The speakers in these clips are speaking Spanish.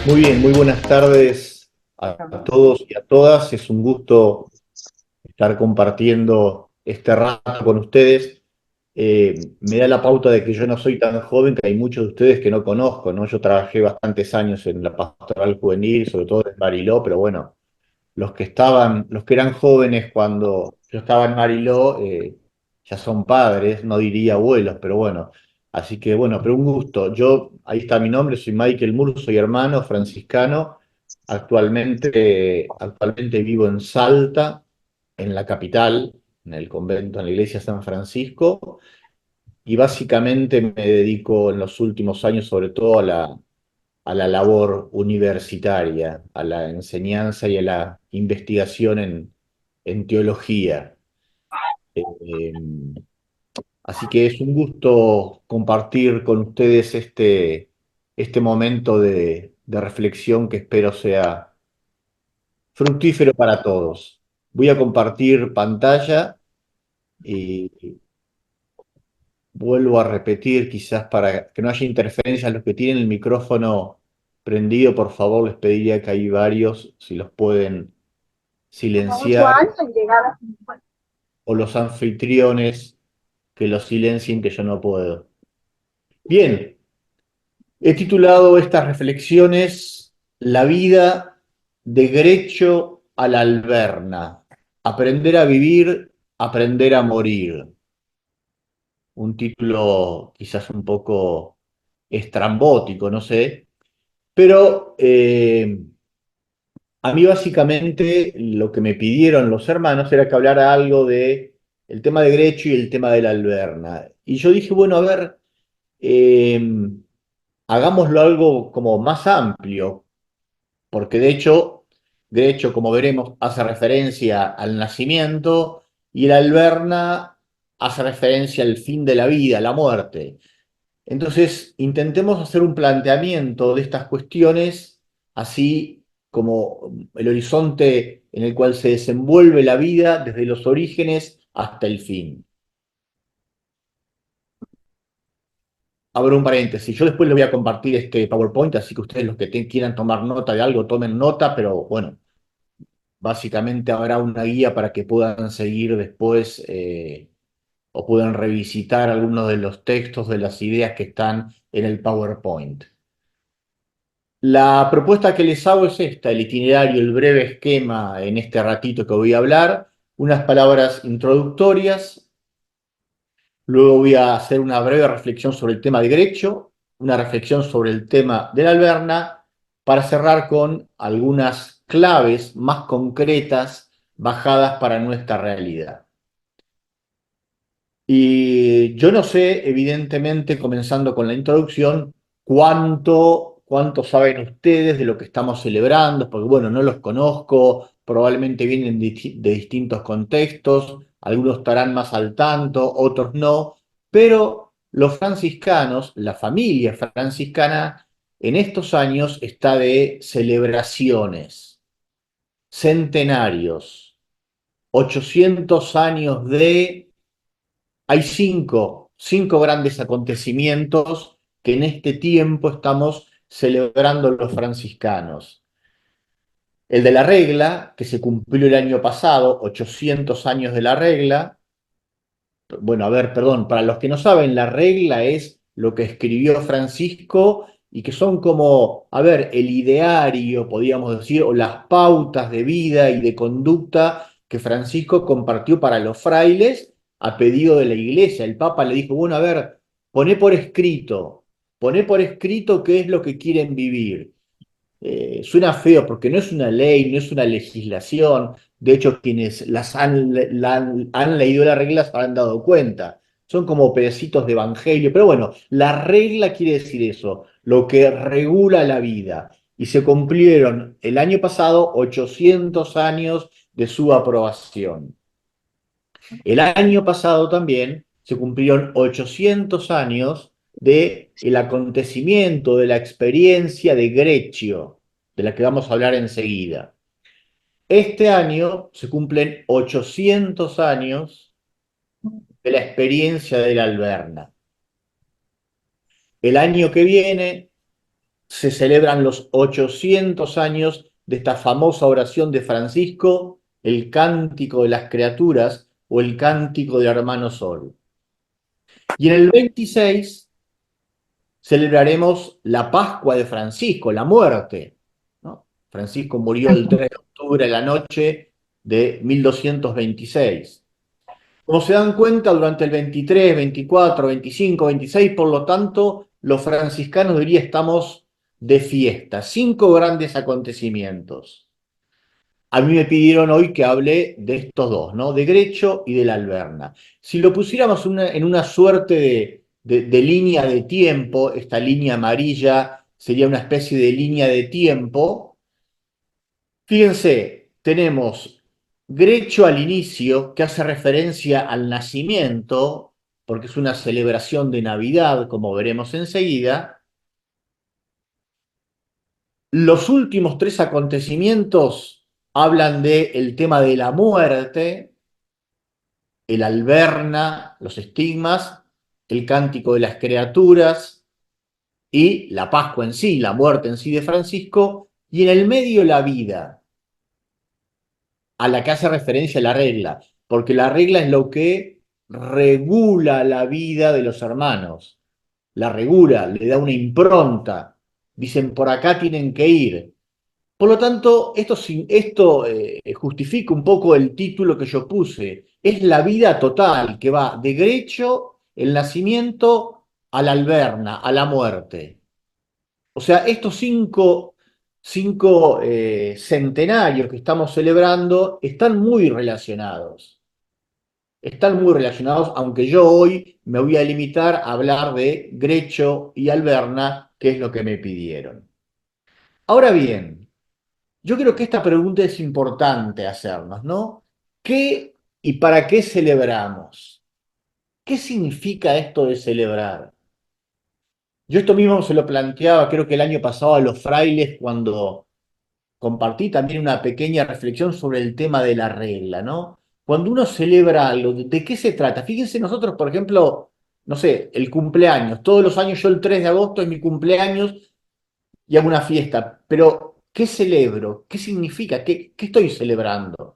Muy bien, muy buenas tardes a todos y a todas. Es un gusto estar compartiendo este rato con ustedes. Me da la pauta de que yo no soy tan joven, que hay muchos de ustedes que no conozco, ¿no? Yo trabajé bastantes años en la pastoral juvenil, sobre todo en Mariló, pero bueno, los que eran jóvenes cuando yo estaba en Mariló, ya son padres, no diría abuelos, pero bueno. Así que bueno, pero un gusto. Ahí está mi nombre, soy Michael Moore, soy hermano franciscano. Actualmente vivo en Salta, en la capital, en el convento, en la iglesia San Francisco, y básicamente me dedico en los últimos años sobre todo a la labor universitaria, a la enseñanza y a la investigación en teología. Eh, Así que es un gusto compartir con ustedes este momento de reflexión que espero sea fructífero para todos. Voy a compartir pantalla y vuelvo a repetir, quizás para que no haya interferencias, los que tienen el micrófono prendido, por favor, les pediría que hay varios, si los pueden silenciar, o los anfitriones que los silencien, que yo no puedo. Bien, he titulado estas reflexiones La vida de Grecho a la Alberna. Aprender a vivir, aprender a morir. Un título quizás un poco estrambótico, no sé, pero a mí básicamente lo que me pidieron los hermanos era que hablara algo de el tema de Grecho y el tema de la Alberna. Y yo dije, bueno, a ver, eh, hagámoslo algo como más amplio, porque de hecho, como veremos, hace referencia al nacimiento y la Alberna hace referencia al fin de la vida, a la muerte. Entonces, intentemos hacer un planteamiento de estas cuestiones, así como el horizonte en el cual se desenvuelve la vida desde los orígenes hasta el fin. Abro un paréntesis, yo después les voy a compartir este PowerPoint, así que ustedes los que quieran tomar nota de algo, tomen nota, pero bueno, básicamente habrá una guía para que puedan seguir después o puedan revisitar algunos de los textos, de las ideas que están en el PowerPoint. La propuesta que les hago es esta, el itinerario, el breve esquema en este ratito que voy a hablar, unas palabras introductorias, luego voy a hacer una breve reflexión sobre el tema de Grecho, una reflexión sobre el tema de la Alberna, para cerrar con algunas claves más concretas bajadas para nuestra realidad. Y yo no sé, evidentemente, comenzando con la introducción, cuánto saben ustedes de lo que estamos celebrando, porque bueno, no los conozco, probablemente vienen de distintos contextos, algunos estarán más al tanto, otros no, pero los franciscanos, la familia franciscana, en estos años está de celebraciones, centenarios, 800 años de hay cinco grandes acontecimientos que en este tiempo estamos celebrando los franciscanos. El de la regla, que se cumplió el año pasado, 800 años de la regla. Bueno, a ver, perdón, para los que no saben, la regla es lo que escribió Francisco y que son como, a ver, el ideario, podríamos decir, o las pautas de vida y de conducta que Francisco compartió para los frailes a pedido de la iglesia. El Papa le dijo, bueno, a ver, poné por escrito qué es lo que quieren vivir. Suena feo porque no es una ley, no es una legislación. De hecho, quienes han leído las reglas se habrán dado cuenta. Son como pedacitos de evangelio. Pero bueno, la regla quiere decir eso, lo que regula la vida. Y se cumplieron el año pasado 800 años de su aprobación. El año pasado también se cumplieron 800 años de el acontecimiento, de la experiencia de Grecio, de la que vamos a hablar enseguida. Este año se cumplen 800 años de la experiencia de la Alberna. El año que viene se celebran los 800 años de esta famosa oración de Francisco, el Cántico de las Criaturas o el Cántico del Hermano Sol. Y en el 26 celebraremos la Pascua de Francisco, la muerte, ¿no? Francisco murió el 3 de octubre a la noche de 1226. Como se dan cuenta, durante el 23, 24, 25, 26, por lo tanto, los franciscanos hoy día estamos de fiesta. 5 grandes acontecimientos. A mí me pidieron hoy que hable de estos dos, ¿no? De Grecho y de la Alberna. Si lo pusiéramos en una suerte de línea de tiempo, esta línea amarilla sería una especie de línea de tiempo. Fíjense, tenemos Grecho al inicio, que hace referencia al nacimiento, porque es una celebración de Navidad, como veremos enseguida. Los últimos 3 acontecimientos hablan del tema de la muerte, el Alberna, los estigmas, el Cántico de las Criaturas y la Pascua en sí, la muerte en sí de Francisco, y en el medio la vida, a la que hace referencia la regla, porque la regla es lo que regula la vida de los hermanos, la regula, le da una impronta, dicen por acá tienen que ir. Por lo tanto, esto justifica un poco el título que yo puse. Es la vida total que va de Grecho, el nacimiento, a la Alberna, a la muerte. O sea, estos cinco centenarios que estamos celebrando están muy relacionados. Están muy relacionados, aunque yo hoy me voy a limitar a hablar de Grecho y Alberna, que es lo que me pidieron. Ahora bien, yo creo que esta pregunta es importante hacernos, ¿no? ¿Qué y para qué celebramos? ¿Qué significa esto de celebrar? Yo esto mismo se lo planteaba, creo que el año pasado a los frailes cuando compartí también una pequeña reflexión sobre el tema de la regla, ¿no? Cuando uno celebra algo, ¿de qué se trata? Fíjense nosotros, por ejemplo, no sé, el cumpleaños. Todos los años yo el 3 de agosto es mi cumpleaños y hago una fiesta. Pero, ¿qué celebro? ¿Qué significa? ¿Qué estoy celebrando?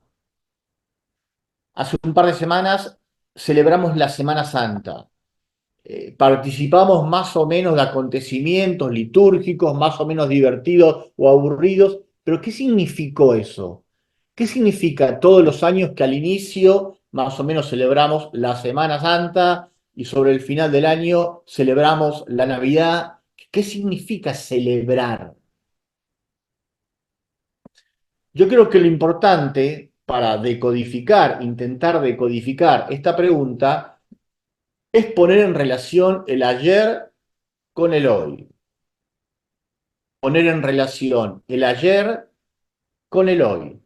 Hace un par de semanas celebramos la Semana Santa. Participamos más o menos de acontecimientos litúrgicos, más o menos divertidos o aburridos, pero ¿qué significó eso? ¿Qué significa todos los años que al inicio más o menos celebramos la Semana Santa y sobre el final del año celebramos la Navidad? ¿Qué significa celebrar? Yo creo que lo importante para decodificar, intentar decodificar esta pregunta, es poner en relación el ayer con el hoy. Poner en relación el ayer con el hoy.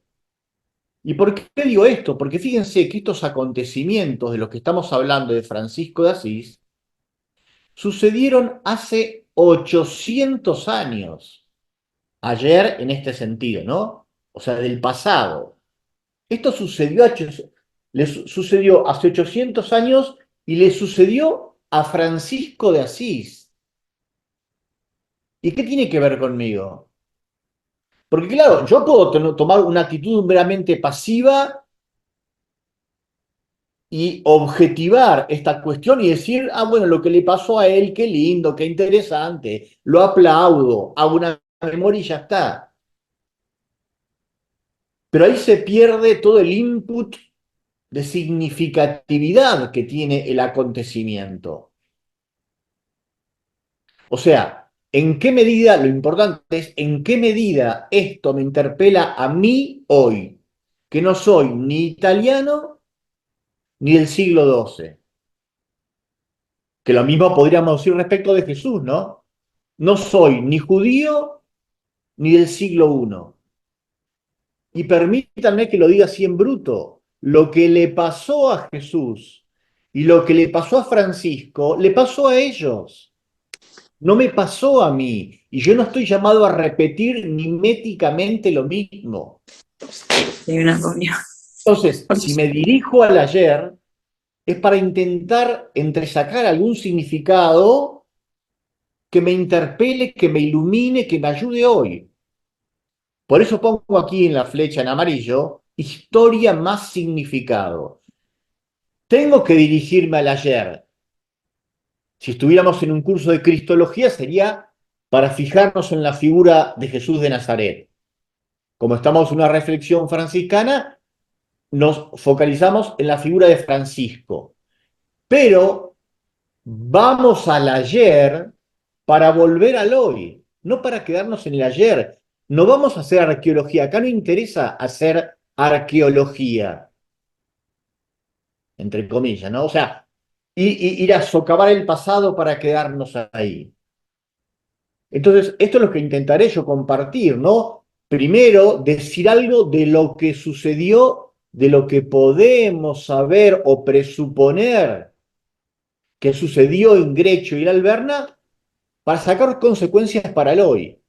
¿Y por qué digo esto? Porque fíjense que estos acontecimientos de los que estamos hablando de Francisco de Asís sucedieron hace 800 años. Ayer en este sentido, ¿no? O sea, del pasado. Esto sucedió hace 800 años y le sucedió a Francisco de Asís. ¿Y qué tiene que ver conmigo? Porque claro, yo puedo tomar una actitud meramente pasiva y objetivar esta cuestión y decir, ah, bueno, lo que le pasó a él, qué lindo, qué interesante, lo aplaudo, hago una memoria y ya está. Pero ahí se pierde todo el input de significatividad que tiene el acontecimiento. O sea, ¿en qué medida, lo importante es, en qué medida esto me interpela a mí hoy, que no soy ni italiano ni del siglo XII? Que lo mismo podríamos decir respecto de Jesús, ¿no? No soy ni judío ni del siglo I. Y permítanme que lo diga así en bruto, lo que le pasó a Jesús y lo que le pasó a Francisco, le pasó a ellos. No me pasó a mí. Y yo no estoy llamado a repetir miméticamente lo mismo. Hay una reunión. Entonces, si me dirijo al ayer, es para intentar entresacar algún significado que me interpele, que me ilumine, que me ayude hoy. Por eso pongo aquí en la flecha en amarillo, historia más significado. Tengo que dirigirme al ayer. Si estuviéramos en un curso de Cristología sería para fijarnos en la figura de Jesús de Nazaret. Como estamos en una reflexión franciscana, nos focalizamos en la figura de Francisco. Pero vamos al ayer para volver al hoy, no para quedarnos en el ayer. No vamos a hacer arqueología. Acá no interesa hacer arqueología, entre comillas, ¿no? O sea, ir a socavar el pasado para quedarnos ahí. Entonces, esto es lo que intentaré yo compartir, ¿no? Primero, decir algo de lo que sucedió, de lo que podemos saber o presuponer que sucedió en Grecho y la Alberna, para sacar consecuencias para el hoy.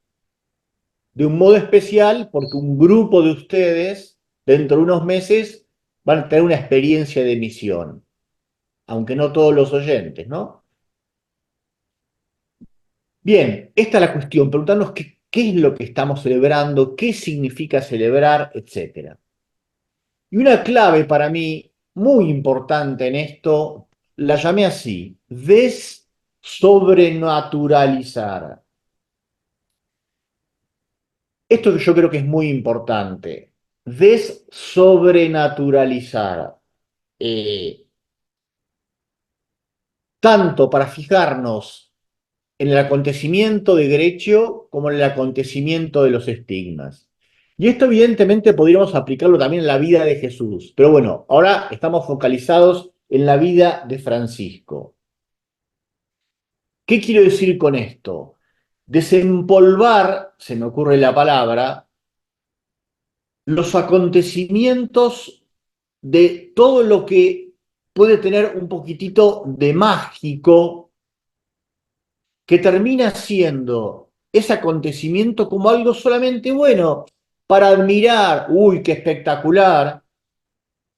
De un modo especial, porque un grupo de ustedes, dentro de unos meses, van a tener una experiencia de misión, aunque no todos los oyentes, ¿no? Bien, esta es la cuestión, preguntarnos qué es lo que estamos celebrando, qué significa celebrar, etc. Y una clave para mí, muy importante en esto, la llamé así, desobrenaturalizar. Esto que yo creo que es muy importante, desobrenaturalizar, eh, tanto para fijarnos en el acontecimiento de Grecio como en el acontecimiento de los estigmas. Y esto evidentemente podríamos aplicarlo también en la vida de Jesús, pero bueno, ahora estamos focalizados en la vida de Francisco. ¿Qué quiero decir con esto? Desempolvar, se me ocurre la palabra, los acontecimientos de todo lo que puede tener un poquitito de mágico, que termina siendo ese acontecimiento como algo solamente bueno para admirar, uy, qué espectacular,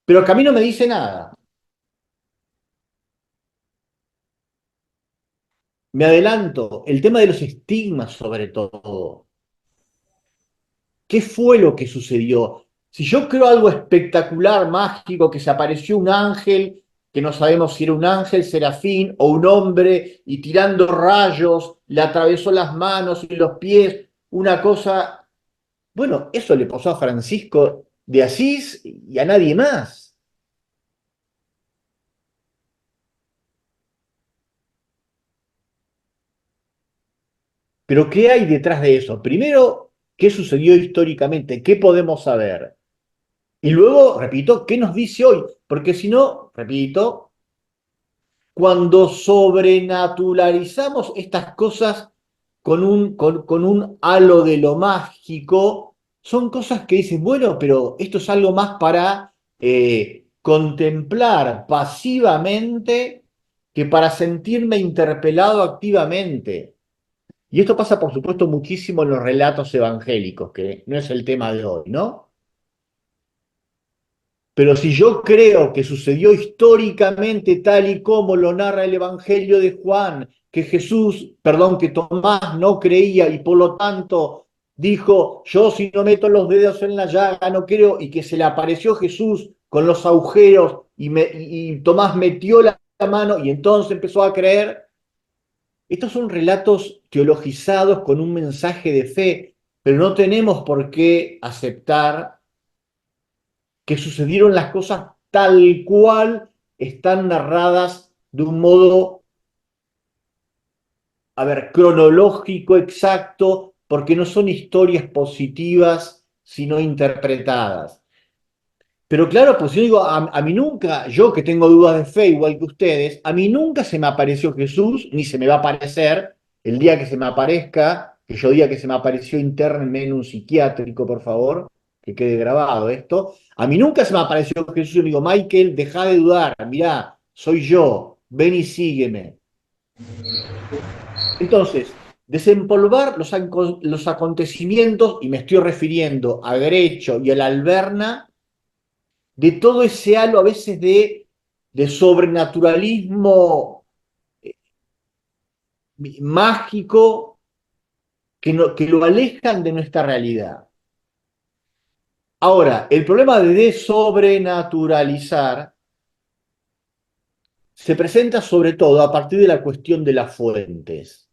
pero que a mí no me dice nada. Me adelanto, el tema de los estigmas sobre todo. ¿Qué fue lo que sucedió? Si yo creo algo espectacular, mágico, que se apareció un ángel, que no sabemos si era un ángel serafín o un hombre, y tirando rayos, le atravesó las manos y los pies, una cosa. Bueno, eso le pasó a Francisco de Asís y a nadie más. Pero ¿qué hay detrás de eso? Primero, ¿qué sucedió históricamente? ¿Qué podemos saber? Y luego, repito, ¿qué nos dice hoy? Porque si no, repito, cuando sobrenaturalizamos estas cosas con un halo de lo mágico, son cosas que dicen, bueno, pero esto es algo más para contemplar pasivamente que para sentirme interpelado activamente. Y esto pasa, por supuesto, muchísimo en los relatos evangélicos, que no es el tema de hoy, ¿no? Pero si yo creo que sucedió históricamente tal y como lo narra el Evangelio de Juan, que que Tomás no creía y por lo tanto dijo, yo si no meto los dedos en la llaga no creo, y que se le apareció Jesús con los agujeros y Tomás metió la mano y entonces empezó a creer, estos son relatos teologizados con un mensaje de fe, pero no tenemos por qué aceptar que sucedieron las cosas tal cual están narradas de un modo, a ver, cronológico exacto, porque no son historias positivas, sino interpretadas. Pero claro, pues yo digo, a mí nunca, yo que tengo dudas de fe igual que ustedes, a mí nunca se me apareció Jesús, ni se me va a aparecer el día que se me aparezca, que yo diga que se me apareció, internme en un psiquiátrico, por favor, que quede grabado esto. A mí nunca se me apareció Jesús y me digo, Michael, deja de dudar, mirá, soy yo, ven y sígueme. Entonces, desempolvar los acontecimientos, y me estoy refiriendo a Grecho y a la Alberna, de todo ese halo a veces de sobrenaturalismo mágico que lo alejan de nuestra realidad. Ahora, el problema de sobrenaturalizar se presenta sobre todo a partir de la cuestión de las fuentes.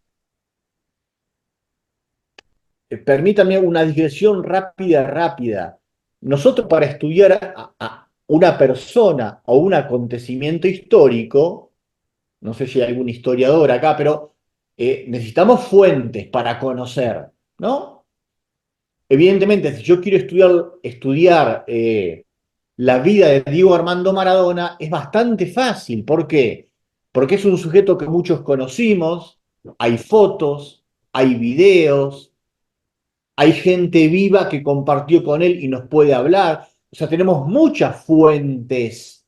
Permítame una digresión rápida. Nosotros para estudiar a una persona o un acontecimiento histórico, no sé si hay algún historiador acá, pero necesitamos fuentes para conocer, ¿no? Evidentemente, si yo quiero estudiar la vida de Diego Armando Maradona, es bastante fácil. ¿Por qué? Porque es un sujeto que muchos conocimos, hay fotos, hay videos, hay gente viva que compartió con él y nos puede hablar. O sea, tenemos muchas fuentes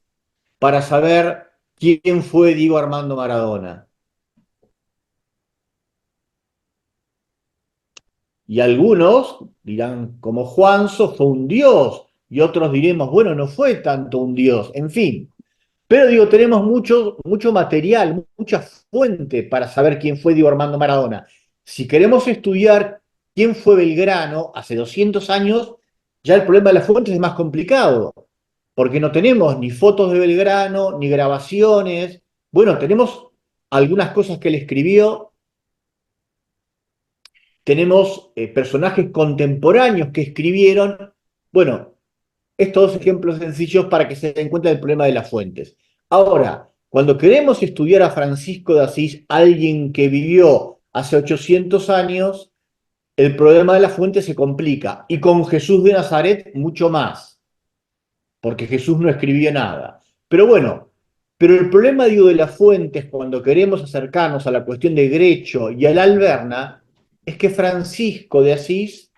para saber quién fue Diego Armando Maradona. Y algunos dirán, como Juanzo fue un dios, y otros diremos, bueno, no fue tanto un dios, en fin. Pero digo, tenemos mucho material, mucha fuente para saber quién fue Diego Armando Maradona. Si queremos estudiar quién fue Belgrano hace 200 años, ya el problema de las fuentes es más complicado, porque no tenemos ni fotos de Belgrano, ni grabaciones. Bueno, tenemos algunas cosas que él escribió, tenemos personajes contemporáneos que escribieron. Bueno, estos dos ejemplos sencillos para que se den cuenta del problema de las fuentes. Ahora, cuando queremos estudiar a Francisco de Asís, alguien que vivió hace 800 años, el problema de las fuentes se complica. Y con Jesús de Nazaret mucho más, porque Jesús no escribió nada. Pero bueno, pero el problema, digo, de las fuentes, cuando queremos acercarnos a la cuestión de Grecho y al Alberna, es que Francisco de Asís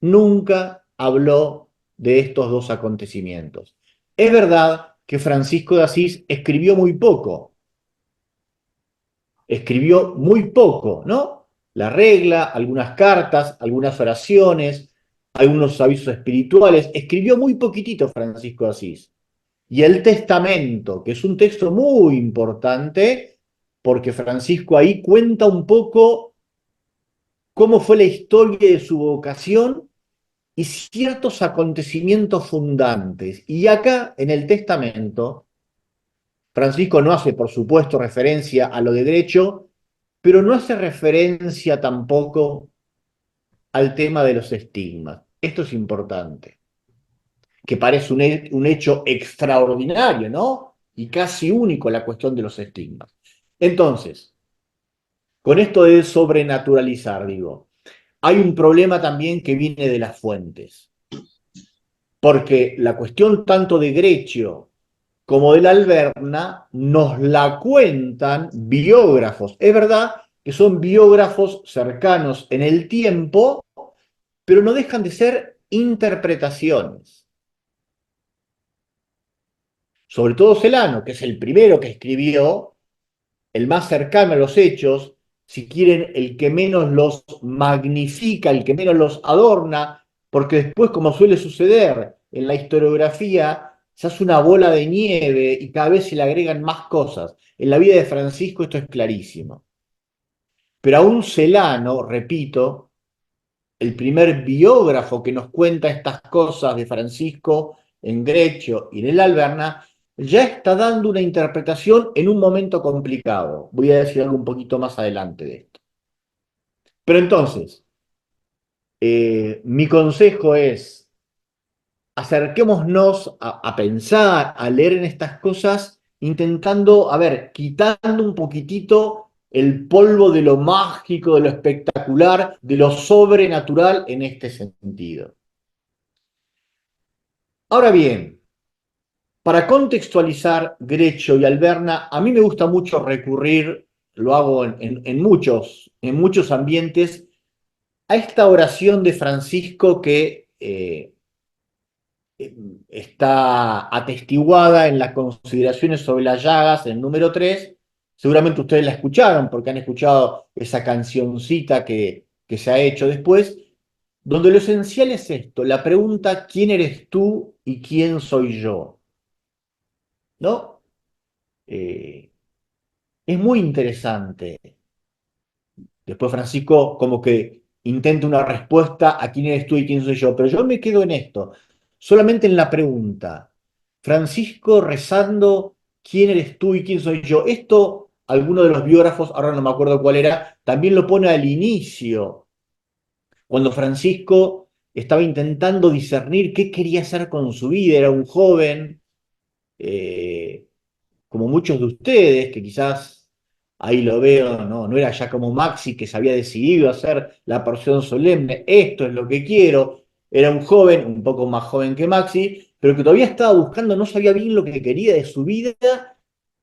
nunca habló de estos dos acontecimientos. Es verdad que Francisco de Asís escribió muy poco, ¿no? La regla, algunas cartas, algunas oraciones, algunos avisos espirituales, escribió muy poquitito Francisco de Asís. Y el testamento, que es un texto muy importante, porque Francisco ahí cuenta un poco cómo fue la historia de su vocación y ciertos acontecimientos fundantes. Y acá, en el testamento, Francisco no hace, por supuesto, referencia a lo de derecho, pero no hace referencia tampoco al tema de los estigmas. Esto es importante, que parece un hecho extraordinario, ¿no? Y casi único la cuestión de los estigmas. Entonces, con esto de sobrenaturalizar, digo, hay un problema también que viene de las fuentes. Porque la cuestión tanto de Grecio como de la Alberna nos la cuentan biógrafos. Es verdad que son biógrafos cercanos en el tiempo, pero no dejan de ser interpretaciones. Sobre todo Celano, que es el primero que escribió, el más cercano a los hechos, si quieren, el que menos los magnifica, el que menos los adorna, porque después, como suele suceder en la historiografía, se hace una bola de nieve y cada vez se le agregan más cosas. En la vida de Francisco esto es clarísimo. Pero aún Celano, repito, el primer biógrafo que nos cuenta estas cosas de Francisco en Grecio y en el Alberna, ya está dando una interpretación en un momento complicado. Voy a decir algo un poquito más adelante de esto. Pero entonces, mi consejo es, acerquémonos a pensar, a leer en estas cosas, intentando, a ver, quitando un poquitito el polvo de lo mágico, de lo espectacular, de lo sobrenatural en este sentido. Ahora bien, para contextualizar Grecho y Alberna, a mí me gusta mucho recurrir, lo hago en muchos ambientes, a esta oración de Francisco que está atestiguada en las consideraciones sobre las llagas, en el número 3. Seguramente ustedes la escucharon porque han escuchado esa cancioncita que se ha hecho después, donde lo esencial es esto, la pregunta ¿quién eres tú y quién soy yo? ¿No? Eh, es muy interesante. Después Francisco como que intenta una respuesta a quién eres tú y quién soy yo, pero yo me quedo en esto, solamente en la pregunta. Francisco rezando quién eres tú y quién soy yo. Esto, alguno de los biógrafos, ahora no me acuerdo cuál era, también lo pone al inicio, cuando Francisco estaba intentando discernir qué quería hacer con su vida. Era un joven, eh, como muchos de ustedes, que quizás ahí lo veo, no era ya como Maxi que se había decidido a hacer la porción solemne, esto es lo que quiero. Era un joven, un poco más joven que Maxi, pero que todavía estaba buscando, no sabía bien lo que quería de su vida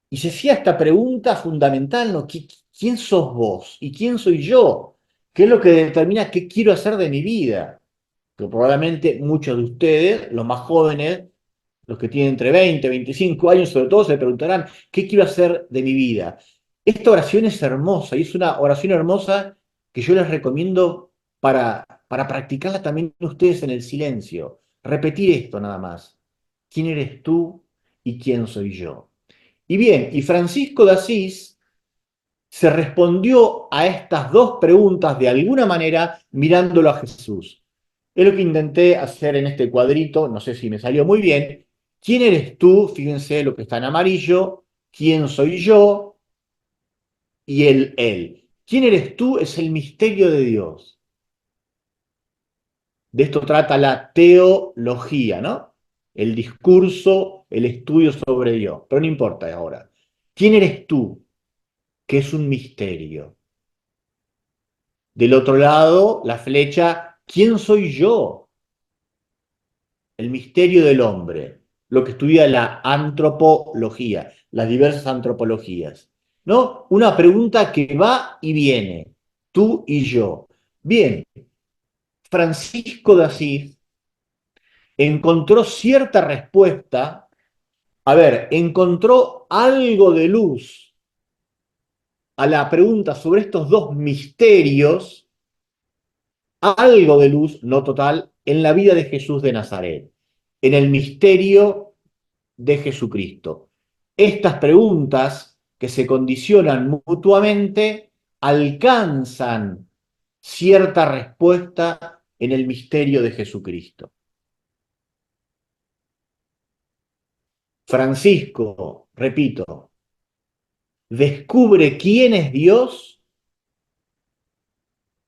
y se hacía esta pregunta fundamental, ¿no? ¿Quién sos vos? ¿Y quién soy yo? ¿Qué es lo que determina qué quiero hacer de mi vida? Que probablemente muchos de ustedes, los más jóvenes, los que tienen entre 20 y 25 años, sobre todo, se preguntarán, ¿qué quiero hacer de mi vida? Esta oración es hermosa y es una oración hermosa que yo les recomiendo para practicarla también ustedes en el silencio. Repetir esto nada más. ¿Quién eres tú y quién soy yo? Y bien, y Francisco de Asís se respondió a estas dos preguntas de alguna manera mirándolo a Jesús. Es lo que intenté hacer en este cuadrito, no sé si me salió muy bien. ¿Quién eres tú? Fíjense lo que está en amarillo. ¿Quién soy yo? Y el él. ¿Quién eres tú? Es el misterio de Dios. De esto trata la teología, ¿no? El discurso, el estudio sobre Dios. Pero no importa ahora. ¿Quién eres tú? Que es un misterio. Del otro lado, la flecha, ¿quién soy yo? El misterio del hombre, lo que estudia la antropología, las diversas antropologías. ¿No? Una pregunta que va y viene, tú y yo. Bien, Francisco de Asís encontró cierta respuesta, a ver, encontró algo de luz a la pregunta sobre estos dos misterios, algo de luz, no total, en la vida de Jesús de Nazaret, en el misterio de Jesucristo. Estas preguntas que se condicionan mutuamente alcanzan cierta respuesta en el misterio de Jesucristo. Francisco, repito, descubre quién es Dios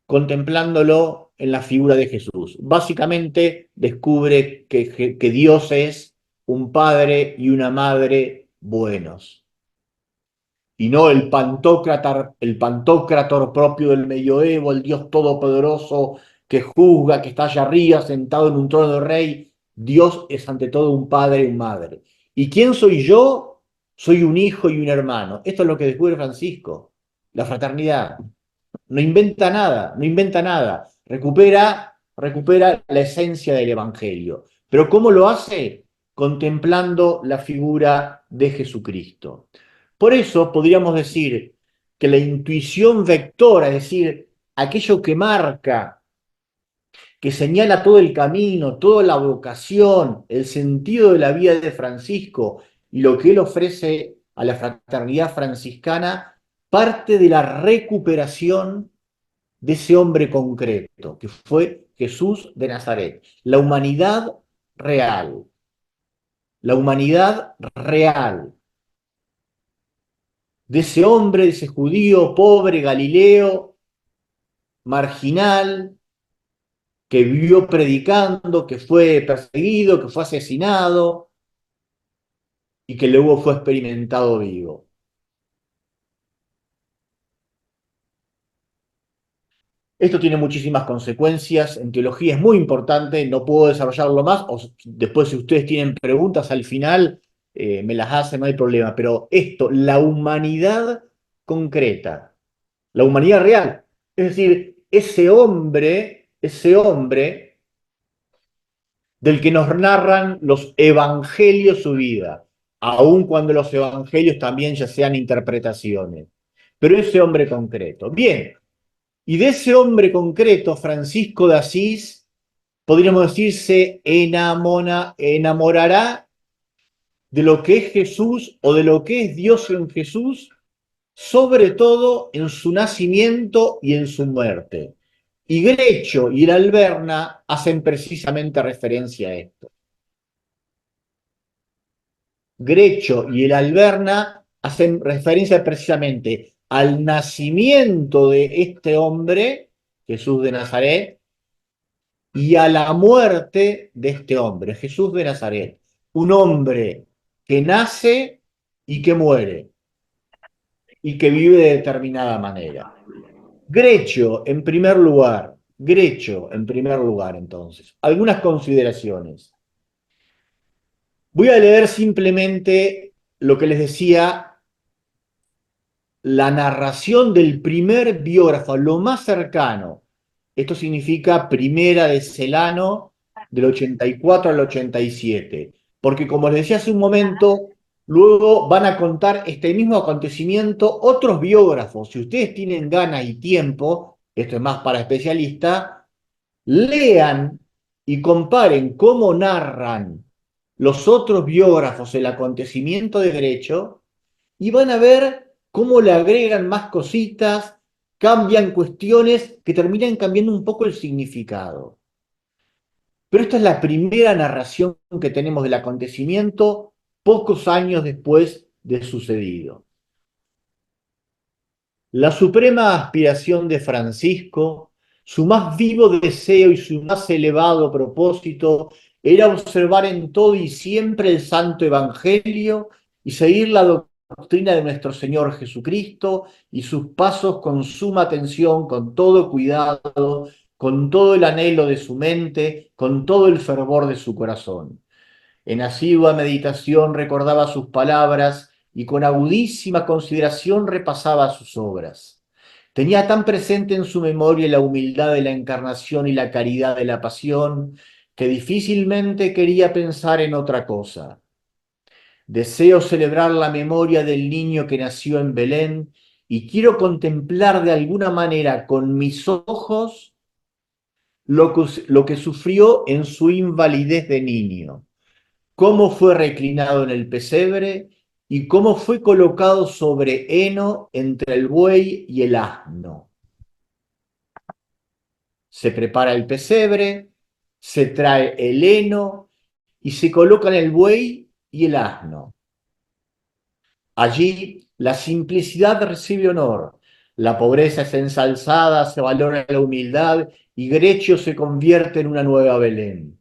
contemplándolo en la figura de Jesús. Básicamente descubre que Dios es un padre y una madre buenos. Y no el pantocrator propio del medioevo, el Dios todopoderoso que juzga, que está allá arriba sentado en un trono de rey. Dios es ante todo un padre y una madre. ¿Y quién soy yo? Soy un hijo y un hermano. Esto es lo que descubre Francisco, la fraternidad. No inventa nada, no inventa nada. Recupera la esencia del Evangelio. Pero ¿cómo lo hace? Contemplando la figura de Jesucristo. Por eso podríamos decir que la intuición vectora, es decir, aquello que marca, que señala todo el camino, toda la vocación, el sentido de la vida de Francisco y lo que él ofrece a la fraternidad franciscana, parte de la recuperación de ese hombre concreto, que fue Jesús de Nazaret. Real, la humanidad real, de ese hombre, de ese judío pobre, Galileo, marginal, que vivió predicando, que fue perseguido, que fue asesinado y que luego fue experimentado vivo. Esto tiene muchísimas consecuencias, en teología es muy importante, no puedo desarrollarlo más, o después si ustedes tienen preguntas al final, me las hacen, no hay problema, pero esto, la humanidad concreta, la humanidad real, es decir, ese hombre del que nos narran los evangelios su vida, aun cuando los evangelios también ya sean interpretaciones, pero ese hombre concreto. Bien, y de ese hombre concreto, Francisco de Asís, podríamos decir, se enamorará de lo que es Jesús o de lo que es Dios en Jesús sobre todo en su nacimiento y en su muerte. Y Grecho y el Alberna hacen precisamente referencia a esto. Grecho y el Alberna hacen referencia precisamente al nacimiento de este hombre, Jesús de Nazaret, y a la muerte de este hombre, Jesús de Nazaret. Un hombre que nace y que muere y que vive de determinada manera. Grecho en primer lugar entonces. Algunas consideraciones. Voy a leer simplemente lo que les decía, la narración del primer biógrafo, lo más cercano. Esto significa primera de Celano, del 84 al 87. Porque como les decía hace un momento, luego van a contar este mismo acontecimiento otros biógrafos. Si ustedes tienen ganas y tiempo, esto es más para especialistas, lean y comparen cómo narran los otros biógrafos el acontecimiento de Grecho y van a ver cómo le agregan más cositas, cambian cuestiones que terminan cambiando un poco el significado. Pero esta es la primera narración que tenemos del acontecimiento pocos años después de sucedido. La suprema aspiración de Francisco, su más vivo deseo y su más elevado propósito era observar en todo y siempre el Santo Evangelio y seguir la doctrina de nuestro Señor Jesucristo y sus pasos con suma atención, con todo cuidado, con todo el anhelo de su mente, con todo el fervor de su corazón. En asidua meditación recordaba sus palabras y con agudísima consideración repasaba sus obras. Tenía tan presente en su memoria la humildad de la encarnación y la caridad de la pasión que difícilmente quería pensar en otra cosa. Deseo celebrar la memoria del niño que nació en Belén y quiero contemplar de alguna manera con mis ojos lo que sufrió en su invalidez de niño, cómo fue reclinado en el pesebre y cómo fue colocado sobre heno entre el buey y el asno. Se prepara el pesebre, se trae el heno y se colocan el buey y el asno. Allí la simplicidad recibe honor, la pobreza es ensalzada, se valora la humildad y Grecio se convierte en una nueva Belén.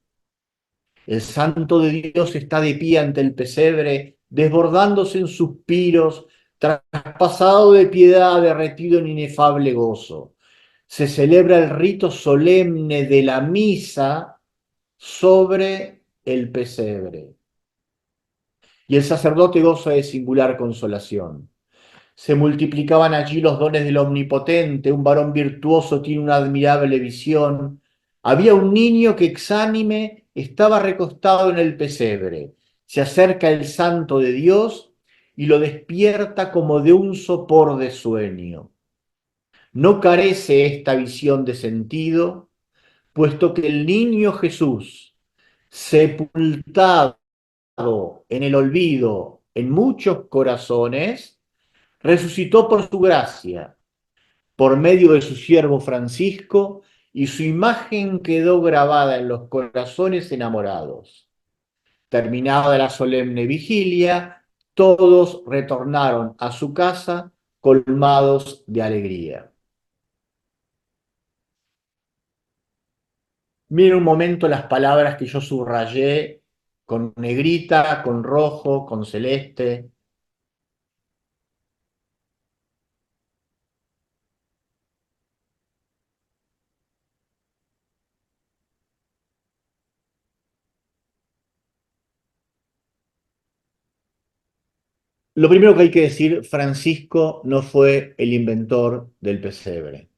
El Santo de Dios está de pie ante el pesebre, desbordándose en suspiros, traspasado de piedad, derretido en inefable gozo. Se celebra el rito solemne de la misa sobre el pesebre. Y el sacerdote goza de singular consolación. Se multiplicaban allí los dones del Omnipotente, un varón virtuoso tiene una admirable visión. Había un niño que exánime estaba recostado en el pesebre. Se acerca el Santo de Dios y lo despierta como de un sopor de sueño. No carece esta visión de sentido, puesto que el niño Jesús, sepultado en el olvido en muchos corazones, resucitó por su gracia, por medio de su siervo Francisco, y su imagen quedó grabada en los corazones enamorados. Terminada la solemne vigilia, todos retornaron a su casa colmados de alegría. Miren un momento las palabras que yo subrayé con negrita, con rojo, con celeste. Lo primero que hay que decir, Francisco no fue el inventor del pesebre,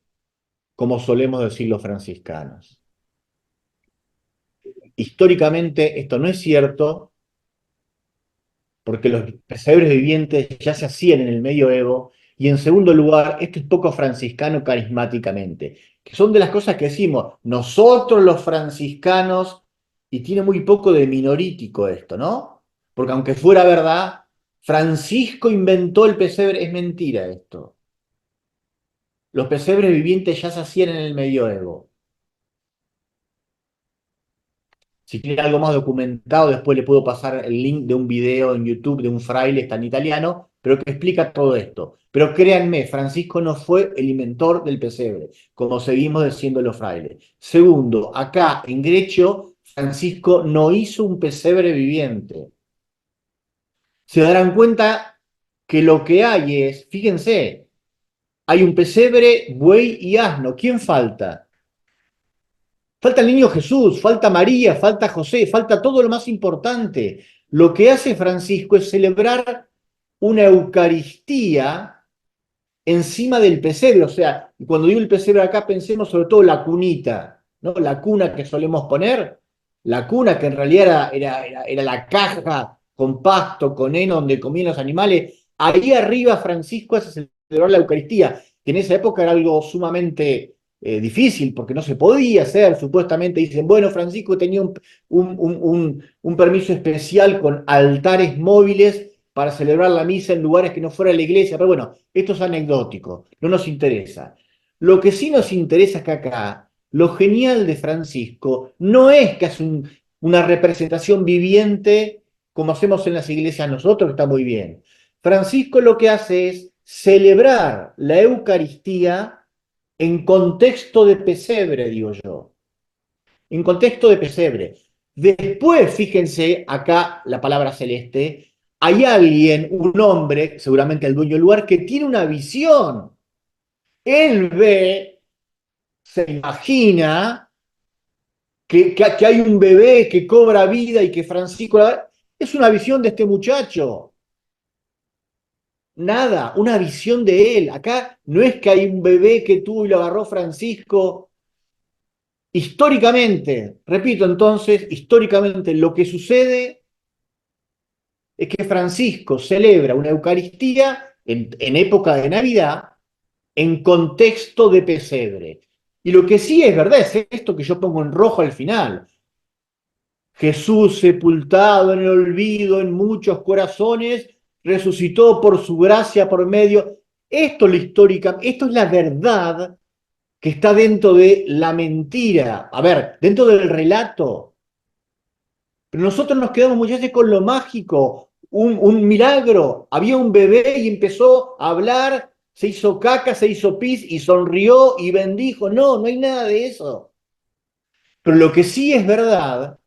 como solemos decir los franciscanos. Históricamente esto no es cierto, porque los pesebres vivientes ya se hacían en el medioevo, y en segundo lugar, esto es poco franciscano carismáticamente, que son de las cosas que decimos nosotros los franciscanos, y tiene muy poco de minorítico esto, ¿no? Porque aunque fuera verdad, Francisco inventó el pesebre. Es mentira esto. Los pesebres vivientes ya se hacían en el medioevo. Si quiere algo más documentado, después le puedo pasar el link de un video en YouTube de un fraile, está en italiano, pero que explica todo esto. Pero créanme, Francisco no fue el inventor del pesebre, como seguimos diciendo los frailes. Segundo, acá en Grecio, Francisco no hizo un pesebre viviente. Se darán cuenta que lo que hay es, fíjense, hay un pesebre, buey y asno. ¿Quién falta? Falta el niño Jesús, falta María, falta José, falta todo lo más importante. Lo que hace Francisco es celebrar una Eucaristía encima del pesebre. O sea, cuando digo el pesebre acá, pensemos sobre todo la cunita, ¿no? La cuna que solemos poner, la cuna que en realidad era la caja con pasto, con heno, donde comían los animales. Ahí arriba Francisco hace celebrar la Eucaristía, que en esa época era algo sumamente difícil, porque no se podía hacer. Supuestamente dicen, bueno, Francisco tenía un permiso especial con altares móviles para celebrar la misa en lugares que no fuera la iglesia, pero bueno, esto es anecdótico, no nos interesa. Lo que sí nos interesa es que acá, lo genial de Francisco no es que hace una representación viviente como hacemos en las iglesias nosotros, que está muy bien. Francisco lo que hace es celebrar la Eucaristía en contexto de pesebre, digo yo. En contexto de pesebre. Después, fíjense acá la palabra celeste, hay alguien, un hombre, seguramente el dueño del lugar, que tiene una visión. Él ve, se imagina que hay un bebé que cobra vida y que Francisco... Es una visión de este muchacho. Nada, una visión de él. Acá no es que hay un bebé que tuvo y lo agarró Francisco. Históricamente, repito entonces, históricamente lo que sucede es que Francisco celebra una Eucaristía en época de Navidad en contexto de pesebre. Y lo que sí es verdad es esto que yo pongo en rojo al final. Jesús sepultado en el olvido en muchos corazones, resucitó por su gracia por medio. Esto es la histórica, esto es la verdad que está dentro de la mentira. A ver, dentro del relato. Pero nosotros nos quedamos muchas veces con lo mágico, un milagro. Había un bebé y empezó a hablar, se hizo caca, se hizo pis y sonrió y bendijo. No, no hay nada de eso. Pero lo que sí es verdad,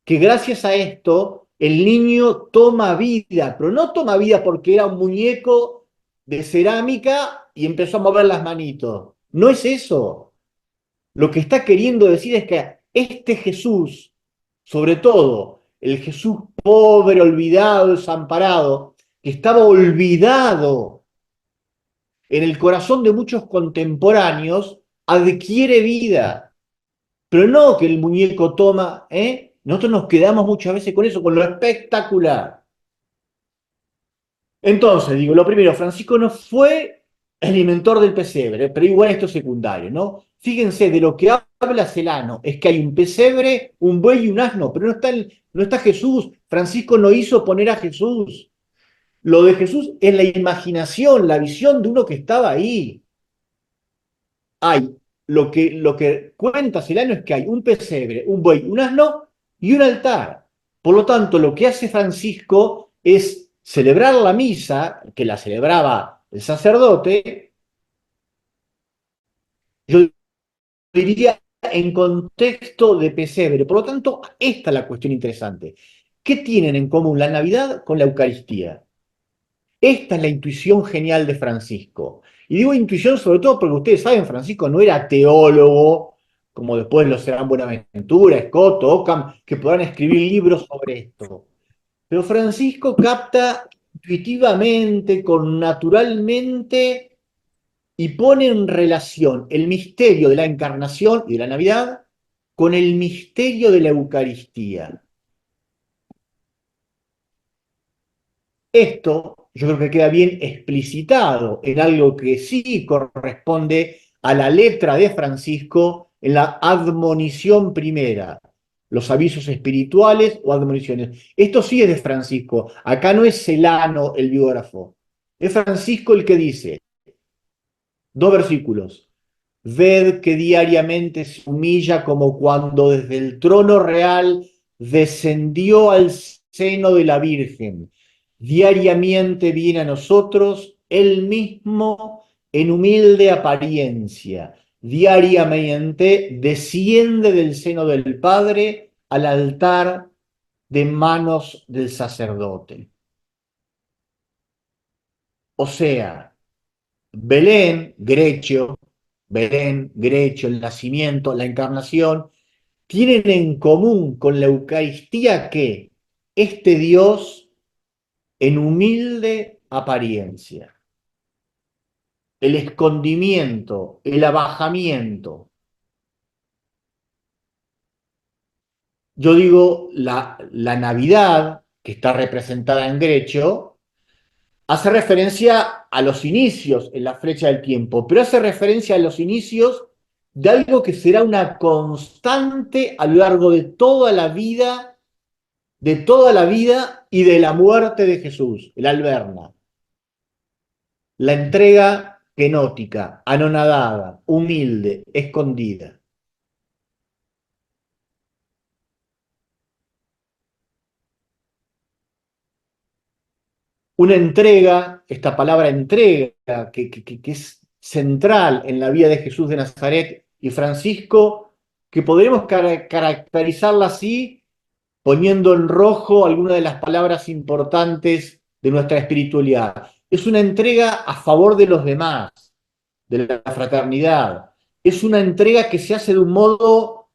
que gracias a esto el niño toma vida, pero no toma vida porque era un muñeco de cerámica y empezó a mover las manitos. No es eso. Lo que está queriendo decir es que este Jesús, sobre todo el Jesús pobre, olvidado, desamparado, que estaba olvidado en el corazón de muchos contemporáneos, adquiere vida. Pero no que el muñeco toma, ¿eh? Nosotros nos quedamos muchas veces con eso, con lo espectacular. Entonces, digo, lo primero, Francisco no fue el inventor del pesebre, pero igual esto es secundario, ¿no? Fíjense, de lo que habla Celano es que hay un pesebre, un buey y un asno, pero no está Jesús. Francisco no hizo poner a Jesús. Lo de Jesús es la imaginación, la visión de uno que estaba ahí. Hay, lo que cuenta Celano es que hay un pesebre, un buey, un asno y un altar. Por lo tanto, lo que hace Francisco es celebrar la misa, que la celebraba el sacerdote, yo diría en contexto de pesebre. Por lo tanto, esta es la cuestión interesante. ¿Qué tienen en común la Navidad con la Eucaristía? Esta es la intuición genial de Francisco. Y digo intuición sobre todo porque ustedes saben, Francisco no era teólogo, como después lo serán Buenaventura, Escoto, Occam, que podrán escribir libros sobre esto. Pero Francisco capta intuitivamente, con naturalmente, y pone en relación el misterio de la encarnación y de la Navidad con el misterio de la Eucaristía. Esto yo creo que queda bien explicitado en algo que sí corresponde a la letra de Francisco en la admonición primera. los avisos espirituales o admoniciones. Esto sí es de Francisco. Acá no es Celano el biógrafo. Es Francisco el que dice, dos versículos. Ved que diariamente se humilla como cuando desde el trono real descendió al seno de la Virgen. Diariamente viene a nosotros él mismo en humilde apariencia. Diariamente desciende del seno del Padre al altar de manos del sacerdote. O sea, Belén, Grecho, el nacimiento, la encarnación, tienen en común con la Eucaristía que este Dios en humilde apariencia, el escondimiento, el abajamiento. Yo digo, la Navidad, que está representada en Grecho, hace referencia a los inicios en la flecha del tiempo, pero hace referencia a los inicios de algo que será una constante a lo largo de toda la vida y de la muerte de Jesús, el alberna. La entrega genótica, anonadada, humilde, escondida. Una entrega, esta palabra entrega, que es central en la vida de Jesús de Nazaret y Francisco, que podremos caracterizarla así, poniendo en rojo algunas de las palabras importantes de nuestra espiritualidad. Es una entrega a favor de los demás, de la fraternidad. Es una entrega que se hace de un modo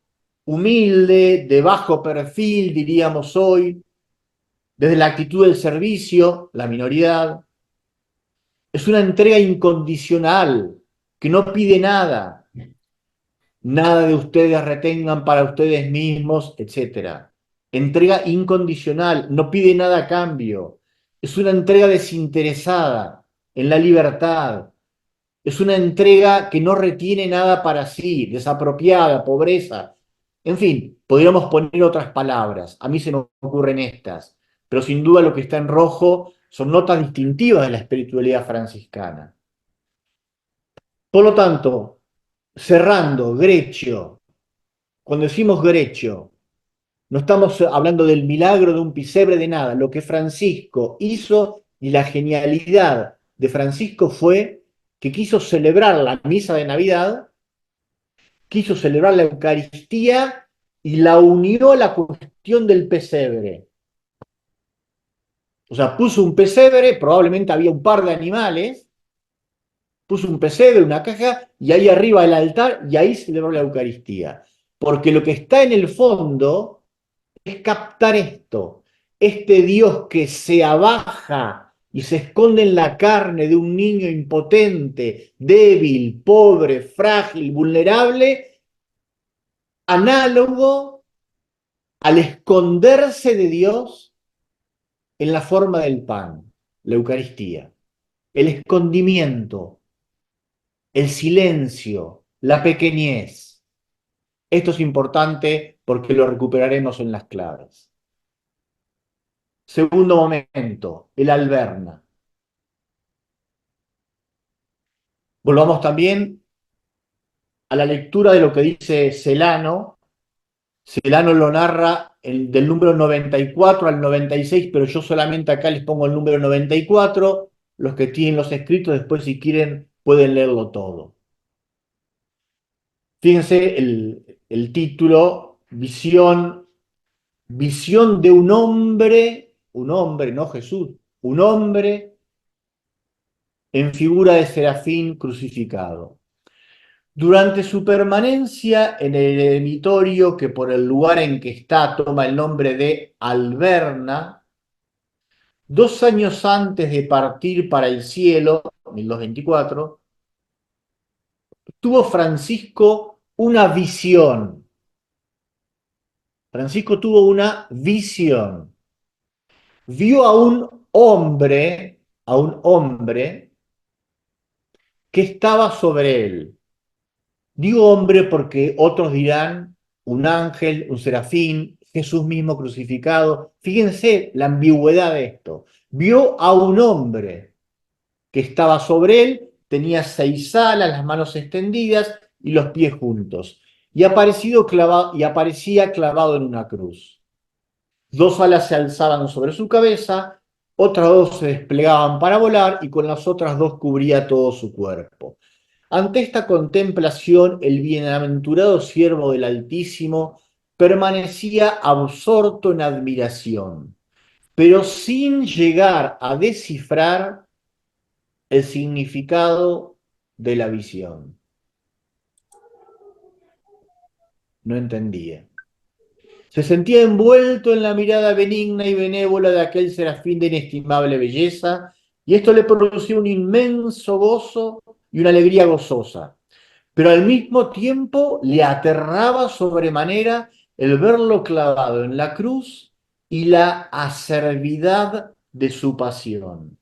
humilde, de bajo perfil, diríamos hoy, desde la actitud del servicio, la minoridad. Es una entrega incondicional, que no pide nada, nada de ustedes retengan para ustedes mismos, etcétera. Entrega incondicional, no pide nada a cambio. Es una entrega desinteresada en la libertad. Es una entrega que no retiene nada para sí, desapropiada, pobreza. En fin, podríamos poner otras palabras. A mí se me ocurren estas, pero sin duda lo que está en rojo son notas distintivas de la espiritualidad franciscana. Por lo tanto, cerrando, Grecio, cuando decimos Grecio, no estamos hablando del milagro de un pisebre de nada. Lo que Francisco hizo y la genialidad de Francisco fue que quiso celebrar la misa de Navidad, quiso celebrar la Eucaristía y la unió a la cuestión del pesebre. O sea, puso un pesebre, probablemente había un par de animales, puso un pesebre, una caja, y ahí arriba el altar, y ahí celebró la Eucaristía. Porque lo que está en el fondo es captar esto, este Dios que se abaja y se esconde en la carne de un niño impotente, débil, pobre, frágil, vulnerable, análogo al esconderse de Dios en la forma del pan, la Eucaristía, el escondimiento, el silencio, la pequeñez. Esto es importante porque lo recuperaremos en las claves. Segundo momento, el alberna. Volvamos también a la lectura de lo que dice Celano. Celano lo narra del número 94 al 96, pero yo solamente acá les pongo el número 94. Los que tienen los escritos, después si quieren pueden leerlo todo. Fíjense el título, visión de un hombre, no Jesús, un hombre en figura de serafín crucificado. Durante su permanencia en el eremitorio, que por el lugar en que está toma el nombre de Alberna, 2 años antes de partir para el cielo, 1224, tuvo Francisco una visión. Francisco tuvo una visión. Vio a un hombre que estaba sobre él. Digo hombre porque otros dirán un ángel, un serafín, Jesús mismo crucificado. Fíjense la ambigüedad de esto. Vio a un hombre que estaba sobre él, tenía 6 alas, las manos extendidas y los pies juntos. Y aparecía clavado en una cruz. 2 alas se alzaban sobre su cabeza, otras 2 se desplegaban para volar y con las otras 2 cubría todo su cuerpo. Ante esta contemplación, el bienaventurado siervo del Altísimo permanecía absorto en admiración, pero sin llegar a descifrar el significado de la visión. No entendía. Se sentía envuelto en la mirada benigna y benévola de aquel serafín de inestimable belleza, y esto le producía un inmenso gozo y una alegría gozosa. Pero al mismo tiempo le aterraba sobremanera el verlo clavado en la cruz y la acervidad de su pasión.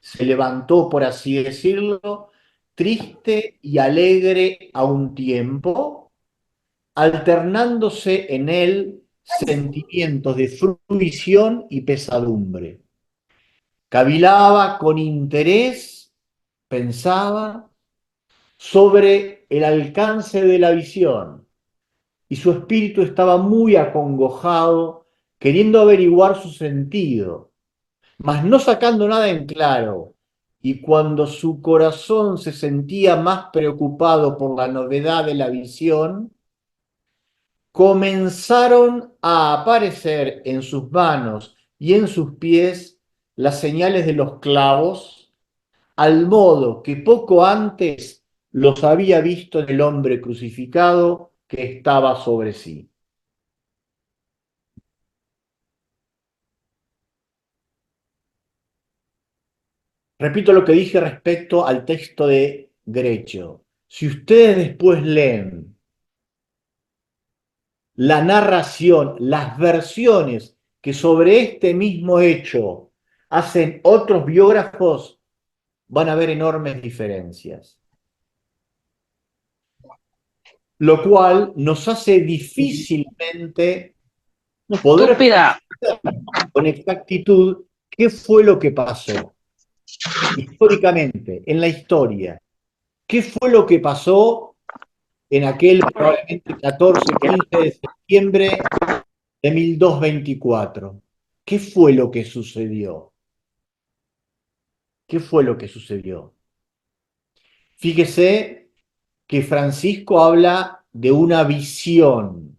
Se levantó, por así decirlo, triste y alegre a un tiempo, alternándose en él sentimientos de fruición y pesadumbre. Cavilaba con interés, pensaba sobre el alcance de la visión y su espíritu estaba muy acongojado, queriendo averiguar su sentido, mas no sacando nada en claro. Y cuando su corazón se sentía más preocupado por la novedad de la visión, comenzaron a aparecer en sus manos y en sus pies las señales de los clavos, al modo que poco antes los había visto en el hombre crucificado que estaba sobre sí. Repito lo que dije respecto al texto de Grecho. Si ustedes después leen la narración, las versiones que sobre este mismo hecho hacen otros biógrafos, van a haber enormes diferencias. Lo cual nos hace difícilmente poder Estúpida. con exactitud qué fue lo que pasó históricamente, en la historia. ¿Qué fue lo que pasó en aquel probablemente 14-15 de septiembre de 1224? ¿Qué fue lo que sucedió? ¿Qué fue lo que sucedió? Fíjese que Francisco habla de una visión.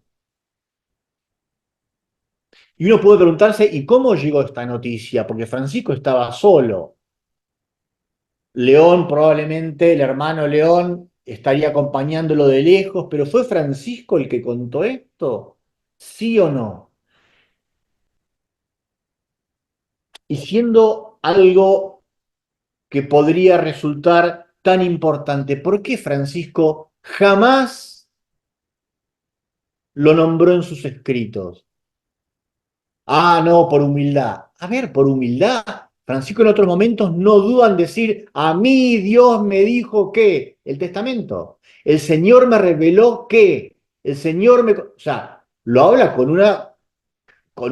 Y uno puede preguntarse, ¿y cómo llegó esta noticia? Porque Francisco estaba solo. León, probablemente el hermano León, estaría acompañándolo de lejos, pero ¿fue Francisco el que contó esto? ¿Sí o no? Y siendo algo que podría resultar tan importante, ¿por qué Francisco jamás lo nombró en sus escritos? Ah, no, por humildad. A ver, por humildad. Francisco en otros momentos no duda en decir, a mí Dios me dijo que, el testamento, el Señor me reveló que, el Señor me... O sea, lo habla con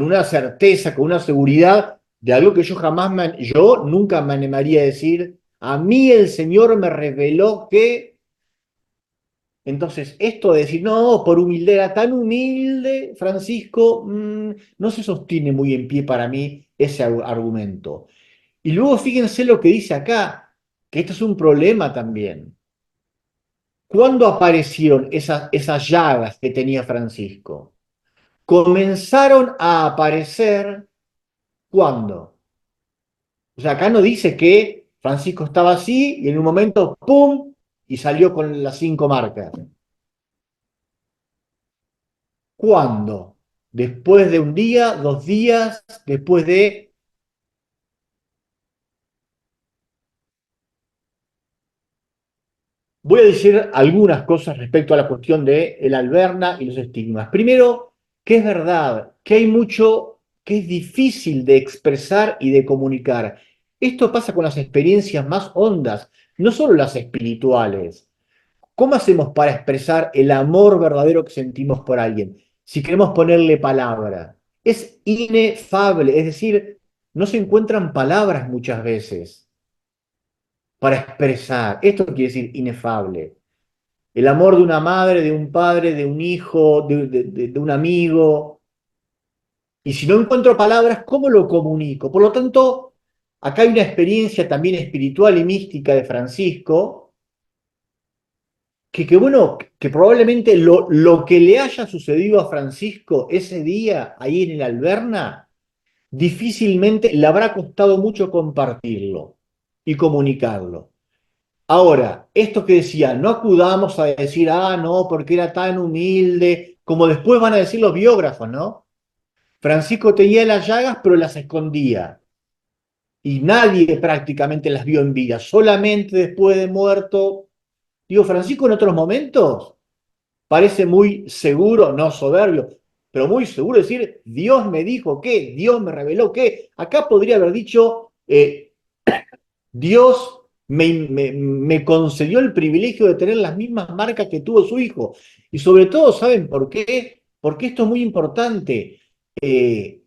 una certeza, con una seguridad de algo que yo nunca me animaría a decir, a mí el Señor me reveló que... Entonces, esto de decir, no, por humildad era tan humilde, Francisco, no se sostiene muy en pie para mí ese argumento. Y luego fíjense lo que dice acá, que esto es un problema también. ¿Cuándo aparecieron esas llagas que tenía Francisco? Comenzaron a aparecer, ¿cuándo? O sea, acá no dice que Francisco estaba así y en un momento, ¡pum!, y salió con las 5 marcas. ¿Cuándo? Después de un día, 2 días, después de... Voy a decir algunas cosas respecto a la cuestión de el alberna y los estigmas. Primero, que es verdad, que hay mucho que es difícil de expresar y de comunicar. Esto pasa con las experiencias más hondas, no solo las espirituales. ¿Cómo hacemos para expresar el amor verdadero que sentimos por alguien? Si queremos ponerle palabra. Es inefable, es decir, no se encuentran palabras muchas veces para expresar. Esto quiere decir inefable. El amor de una madre, de un padre, de un hijo, de un amigo. Y si no encuentro palabras, ¿cómo lo comunico? Por lo tanto, acá hay una experiencia también espiritual y mística de Francisco, que bueno, que probablemente lo que le haya sucedido a Francisco ese día ahí en el Alberna, difícilmente le habrá costado mucho compartirlo y comunicarlo. Ahora, esto que decía, no acudamos a decir, ah, no, porque era tan humilde, como después van a decir los biógrafos, ¿no? Francisco tenía las llagas, pero las escondía. Y nadie prácticamente las vio en vida, solamente después de muerto. Digo, Francisco en otros momentos parece muy seguro, no soberbio, pero muy seguro de decir, Dios me dijo que, Dios me reveló que. Acá podría haber dicho, Dios me concedió el privilegio de tener las mismas marcas que tuvo su hijo. Y sobre todo, ¿saben por qué? Porque esto es muy importante. Eh,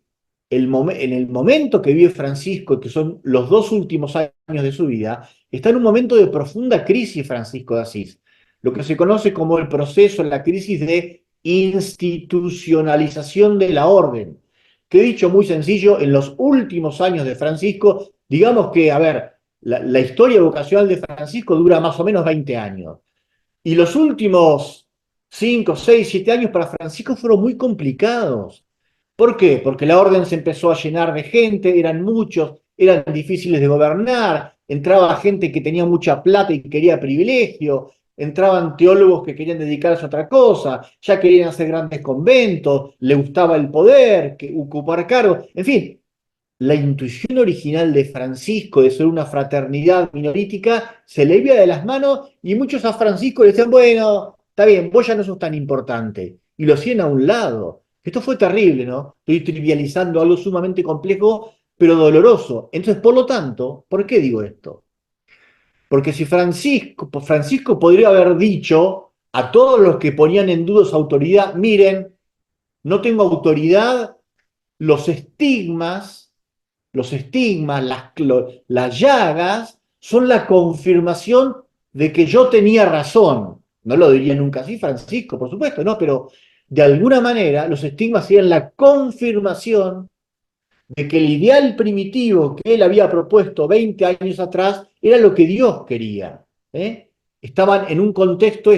en el momento que vive Francisco, que son los 2 últimos años de su vida, está en un momento de profunda crisis Francisco de Asís. Lo que se conoce como el proceso, la crisis de institucionalización de la orden. Que dicho muy sencillo, en los últimos años de Francisco, digamos que, a ver, la historia vocacional de Francisco dura más o menos 20 años. Y los últimos 5, 6, 7 años para Francisco fueron muy complicados. ¿Por qué? Porque la orden se empezó a llenar de gente, eran muchos, eran difíciles de gobernar, entraba gente que tenía mucha plata y quería privilegio, entraban teólogos que querían dedicarse a otra cosa, ya querían hacer grandes conventos, le gustaba el poder, ocupar cargos, en fin, la intuición original de Francisco de ser una fraternidad minorítica se le iba de las manos y muchos a Francisco le decían, bueno, está bien, vos ya no sos tan importante. Y lo hacían a un lado. Esto fue terrible, ¿no? Estoy trivializando algo sumamente complejo, pero doloroso. Entonces, por lo tanto, ¿por qué digo esto? Porque si Francisco podría haber dicho a todos los que ponían en duda su autoridad, miren, no tengo autoridad, los estigmas las llagas, son la confirmación de que yo tenía razón. No lo diría nunca así Francisco, por supuesto, no, pero de alguna manera los estigmas serían la confirmación de que el ideal primitivo que él había propuesto 20 años atrás era lo que Dios quería. ¿Eh? Estaban en un contexto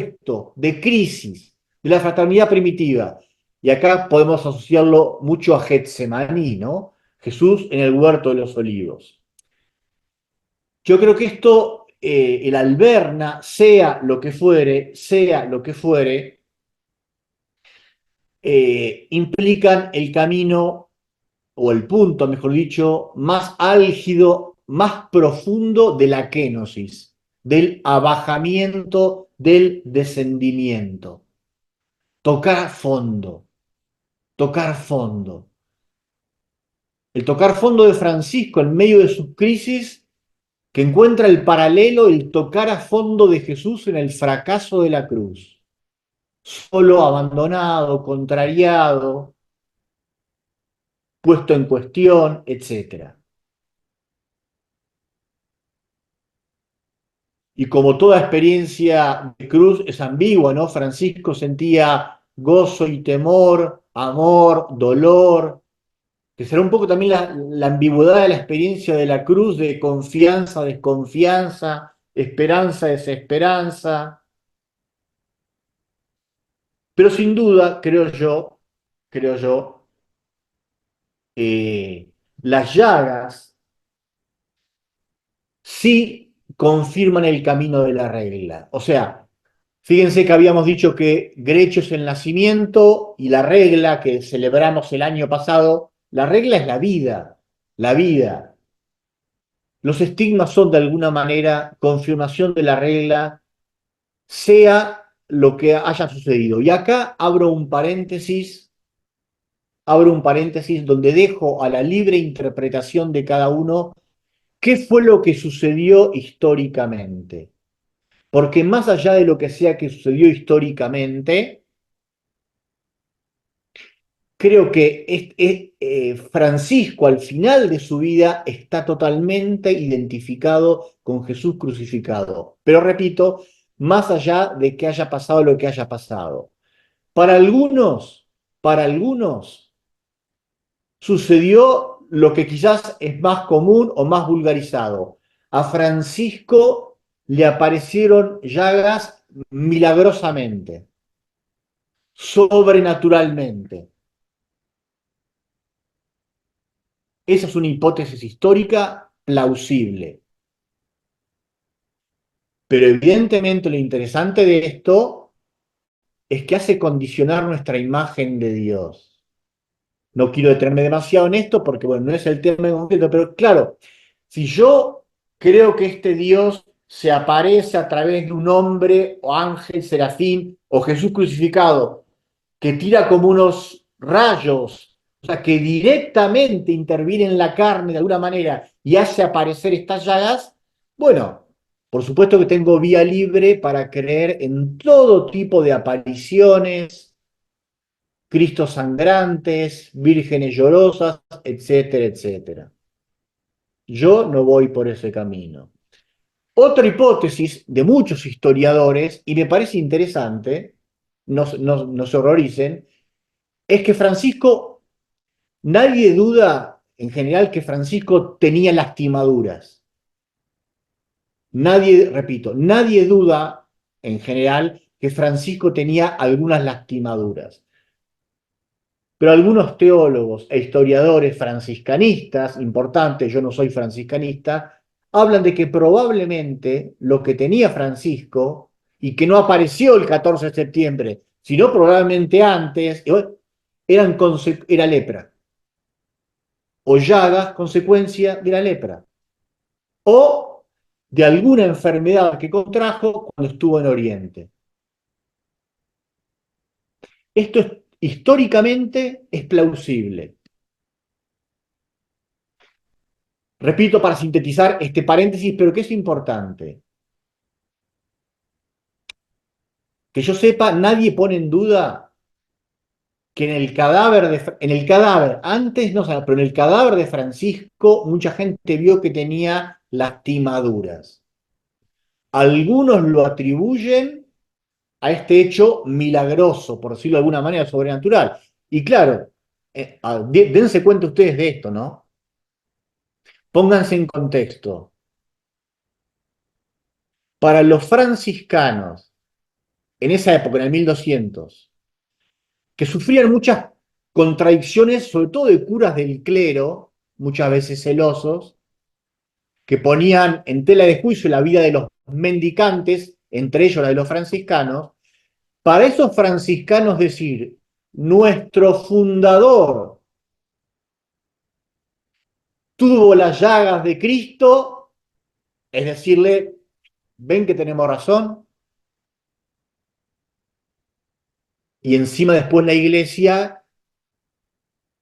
de crisis, de la fraternidad primitiva. Y acá podemos asociarlo mucho a Getsemaní, ¿no? Jesús en el huerto de los olivos. Yo creo que esto, el Alberna, sea lo que fuere, implican el camino o el punto, mejor dicho, más álgido, más profundo de la kénosis, del abajamiento, del descendimiento. Tocar fondo, tocar fondo. El tocar fondo de Francisco en medio de su crisis, que encuentra el paralelo, el tocar a fondo de Jesús en el fracaso de la cruz. Solo, abandonado, contrariado, puesto en cuestión, etc. Y como toda experiencia de cruz es ambigua, ¿no? Francisco sentía gozo y temor, amor, dolor, que será un poco también la ambigüedad de la experiencia de la cruz, de confianza, desconfianza, esperanza, desesperanza. Pero sin duda, creo yo, eh, las llagas sí confirman el camino de la regla. O sea, fíjense que habíamos dicho que Grecho es el nacimiento y la regla que celebramos el año pasado, la regla es la vida, la vida. Los estigmas son de alguna manera confirmación de la regla, sea lo que haya sucedido. Y acá abro un paréntesis donde dejo a la libre interpretación de cada uno qué fue lo que sucedió históricamente. porque más allá de lo que sea que sucedió históricamente, creo que Francisco al final de su vida está totalmente identificado con Jesús crucificado. Pero repito, más allá de que haya pasado lo que haya pasado. Para algunos, sucedió lo que quizás es más común o más vulgarizado. A Francisco le aparecieron llagas milagrosamente, sobrenaturalmente. Esa es una hipótesis histórica plausible. Pero evidentemente lo interesante de esto es que hace condicionar nuestra imagen de Dios. No quiero detenerme demasiado en esto porque, bueno, no es el tema en concreto, pero claro, si yo creo que este Dios se aparece a través de un hombre o ángel, serafín o Jesús crucificado, que tira como unos rayos, o sea, que directamente interviene en la carne de alguna manera y hace aparecer estas llagas, bueno, por supuesto que tengo vía libre para creer en todo tipo de apariciones, Cristos sangrantes, vírgenes llorosas, etcétera, etcétera. Yo no voy por ese camino. Otra hipótesis de muchos historiadores, y me parece interesante, no se horroricen, es que Francisco, nadie duda en general que Francisco tenía lastimaduras. Nadie, repito, nadie duda en general que Francisco tenía algunas lastimaduras. Pero algunos teólogos e historiadores franciscanistas, importantes, yo no soy franciscanista, hablan de que probablemente lo que tenía Francisco, y que no apareció el 14 de septiembre, sino probablemente antes, era lepra, o llagas, consecuencia de la lepra, o de alguna enfermedad que contrajo cuando estuvo en Oriente. Esto históricamente es plausible. Repito para sintetizar este paréntesis, pero que es importante. Que yo sepa, nadie pone en duda que en el cadáver, antes no sé, pero en el cadáver de Francisco, mucha gente vio que tenía lastimaduras. Algunos lo atribuyen a este hecho milagroso, por decirlo de alguna manera, sobrenatural. Y claro, dense cuenta ustedes de esto, ¿no? Pónganse en contexto. Para los franciscanos, en esa época, en el 1200, que sufrían muchas contradicciones, sobre todo de curas del clero, muchas veces celosos, que ponían en tela de juicio la vida de los mendicantes, entre ellos la de los franciscanos. Para esos franciscanos decir, nuestro fundador tuvo las llagas de Cristo, es decirle, ven que tenemos razón, y encima después la iglesia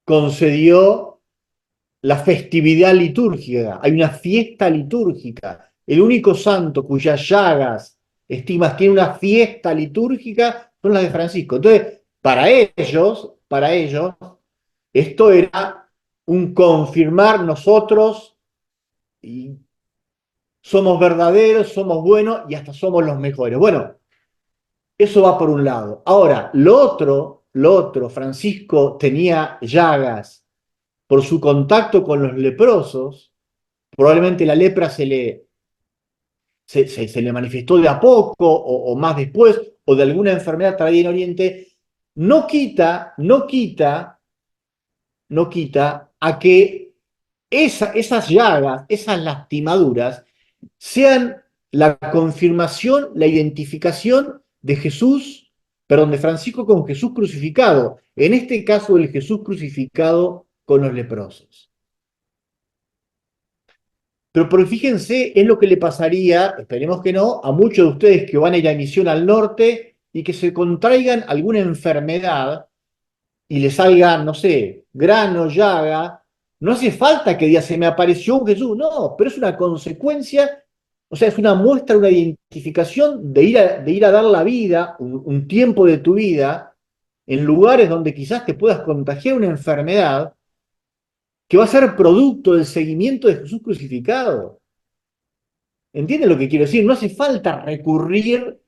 concedió la festividad litúrgica. Hay una fiesta litúrgica. El único santo cuyas llagas, estimas, tiene una fiesta litúrgica son las de Francisco. Entonces, para ellos, esto era un confirmar nosotros y somos verdaderos, somos buenos y hasta somos los mejores. Bueno, eso va por un lado. Ahora, lo otro, Francisco tenía llagas por su contacto con los leprosos, probablemente la lepra se le manifestó de a poco o más después, o de alguna enfermedad traída en Oriente, no quita a que esas llagas, esas lastimaduras, sean la confirmación, la identificación de Jesús, perdón, de Francisco con Jesús crucificado, en este caso el Jesús crucificado con los leprosos. Pero fíjense, es lo que le pasaría, esperemos que no, a muchos de ustedes que van a ir a misión al norte y que se contraigan alguna enfermedad y les salga, no sé, grano, llaga. No hace falta que diga, se me apareció un Jesús, no, pero es una consecuencia, O sea, es una muestra, una identificación de ir a dar la vida, un tiempo de tu vida, en lugares donde quizás te puedas contagiar una enfermedad que va a ser producto del seguimiento de Jesús crucificado. ¿Entienden lo que quiero decir? No hace falta recurrir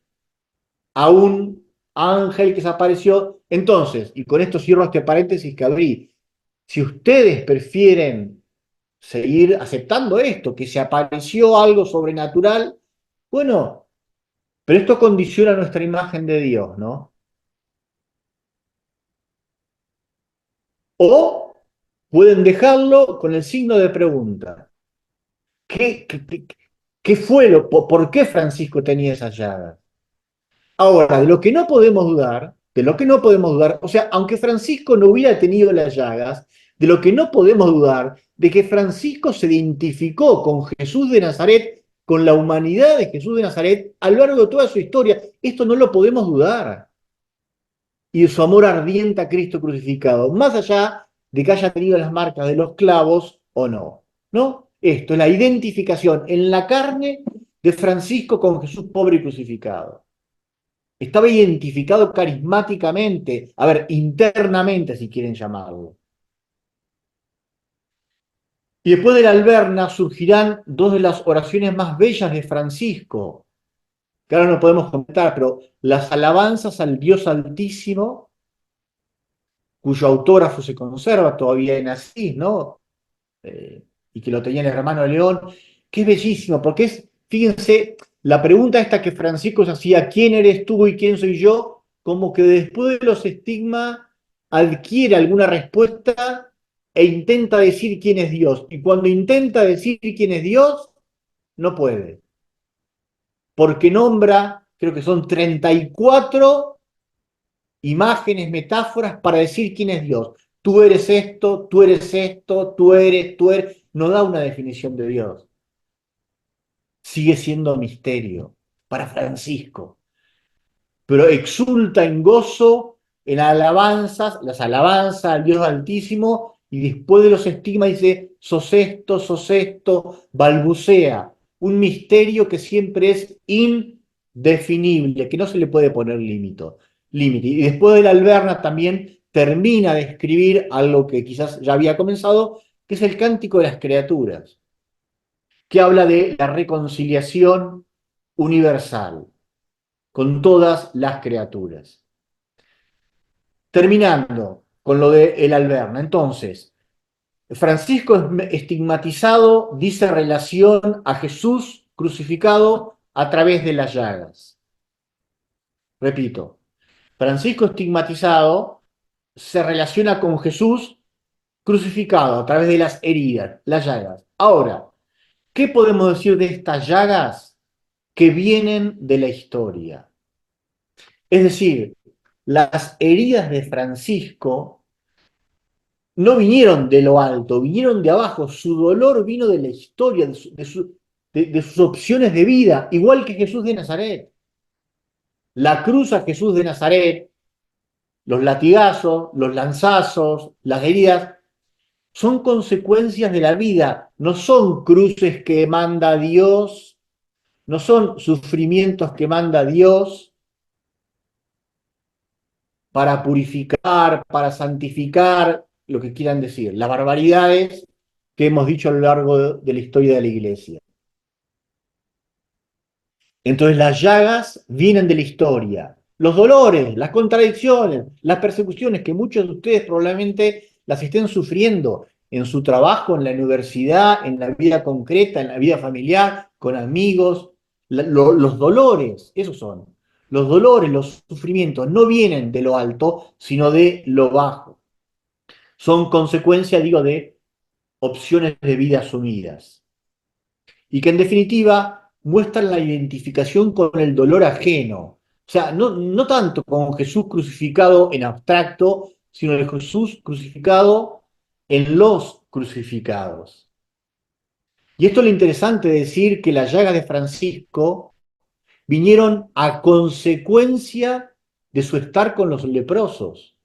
a un ángel que se apareció. Entonces, y con esto cierro este paréntesis que abrí, si ustedes prefieren seguir aceptando esto, que se apareció algo sobrenatural, bueno, pero esto condiciona nuestra imagen de Dios, ¿no? O pueden dejarlo con el signo de pregunta. ¿Qué fue por qué Francisco tenía esas llagas? Ahora, de lo que no podemos dudar, de lo que no podemos dudar, o sea, aunque Francisco no hubiera tenido las llagas, de lo que no podemos dudar, de que Francisco se identificó con Jesús de Nazaret, con la humanidad de Jesús de Nazaret a lo largo de toda su historia. Esto no lo podemos dudar. Y de su amor ardiente a Cristo crucificado, más allá de que haya tenido las marcas de los clavos o no. ¿No? Esto es la identificación en la carne de Francisco con Jesús pobre y crucificado. Estaba identificado carismáticamente, a ver, internamente, si quieren llamarlo. Y después de la alberna surgirán dos de las oraciones más bellas de Francisco, que ahora no podemos comentar, pero las alabanzas al Dios Altísimo, cuyo autógrafo se conserva todavía en Asís, ¿no? Y que lo tenía el hermano León, que es bellísimo, porque es, fíjense, la pregunta esta que Francisco se hacía, ¿quién eres tú y quién soy yo? Como que después de los estigmas adquiere alguna respuesta e intenta decir quién es Dios. Y cuando intenta decir quién es Dios, no puede. Porque nombra, creo que son 34 imágenes, metáforas para decir quién es Dios. Tú eres esto, tú eres esto, tú eres. No da una definición de Dios. Sigue siendo misterio para Francisco, pero exulta en gozo en alabanzas, las alabanzas al Dios Altísimo, y después de los estigmas dice, sos esto, balbucea, un misterio que siempre es indefinible, que no se le puede poner límite. Y después de la alberna también termina de escribir algo que quizás ya había comenzado, que es el Cántico de las Criaturas, que habla de la reconciliación universal con todas las criaturas. Terminando con lo de el Alberna. Entonces, Francisco es estigmatizado, dice relación a Jesús crucificado a través de las llagas. Repito, Francisco estigmatizado se relaciona con Jesús crucificado a través de las heridas, las llagas. Ahora, ¿qué podemos decir de estas llagas que vienen de la historia? Es decir, las heridas de Francisco no vinieron de lo alto, vinieron de abajo. Su dolor vino de la historia, de sus opciones de vida, igual que Jesús de Nazaret. La cruz a Jesús de Nazaret, los latigazos, los lanzazos, las heridas, son consecuencias de la vida, no son cruces que manda Dios, no son sufrimientos que manda Dios para purificar, para santificar, lo que quieran decir, las barbaridades que hemos dicho a lo largo de la historia de la iglesia. Entonces las llagas vienen de la historia, los dolores, las contradicciones, las persecuciones que muchos de ustedes probablemente las estén sufriendo en su trabajo, en la universidad, en la vida concreta, en la vida familiar, con amigos, los dolores, esos son. Los dolores, los sufrimientos no vienen de lo alto, sino de lo bajo. Son consecuencia, digo, de opciones de vida asumidas. Y que en definitiva muestran la identificación con el dolor ajeno. O sea, no tanto con Jesús crucificado en abstracto, sino el Jesús crucificado en los crucificados. Y esto es lo interesante de decir que las llagas de Francisco vinieron a consecuencia de su estar con los leprosos.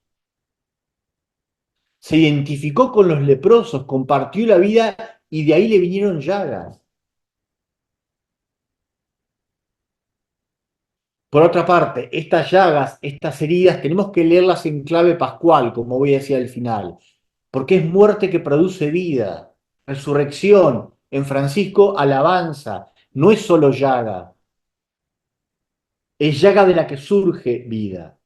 Se identificó con los leprosos, compartió la vida y de ahí le vinieron llagas. Por otra parte, estas llagas, estas heridas, tenemos que leerlas en clave pascual, como voy a decir al final, porque es muerte que produce vida, resurrección. En Francisco, alabanza, no es solo llaga, es llaga de la que surge vida.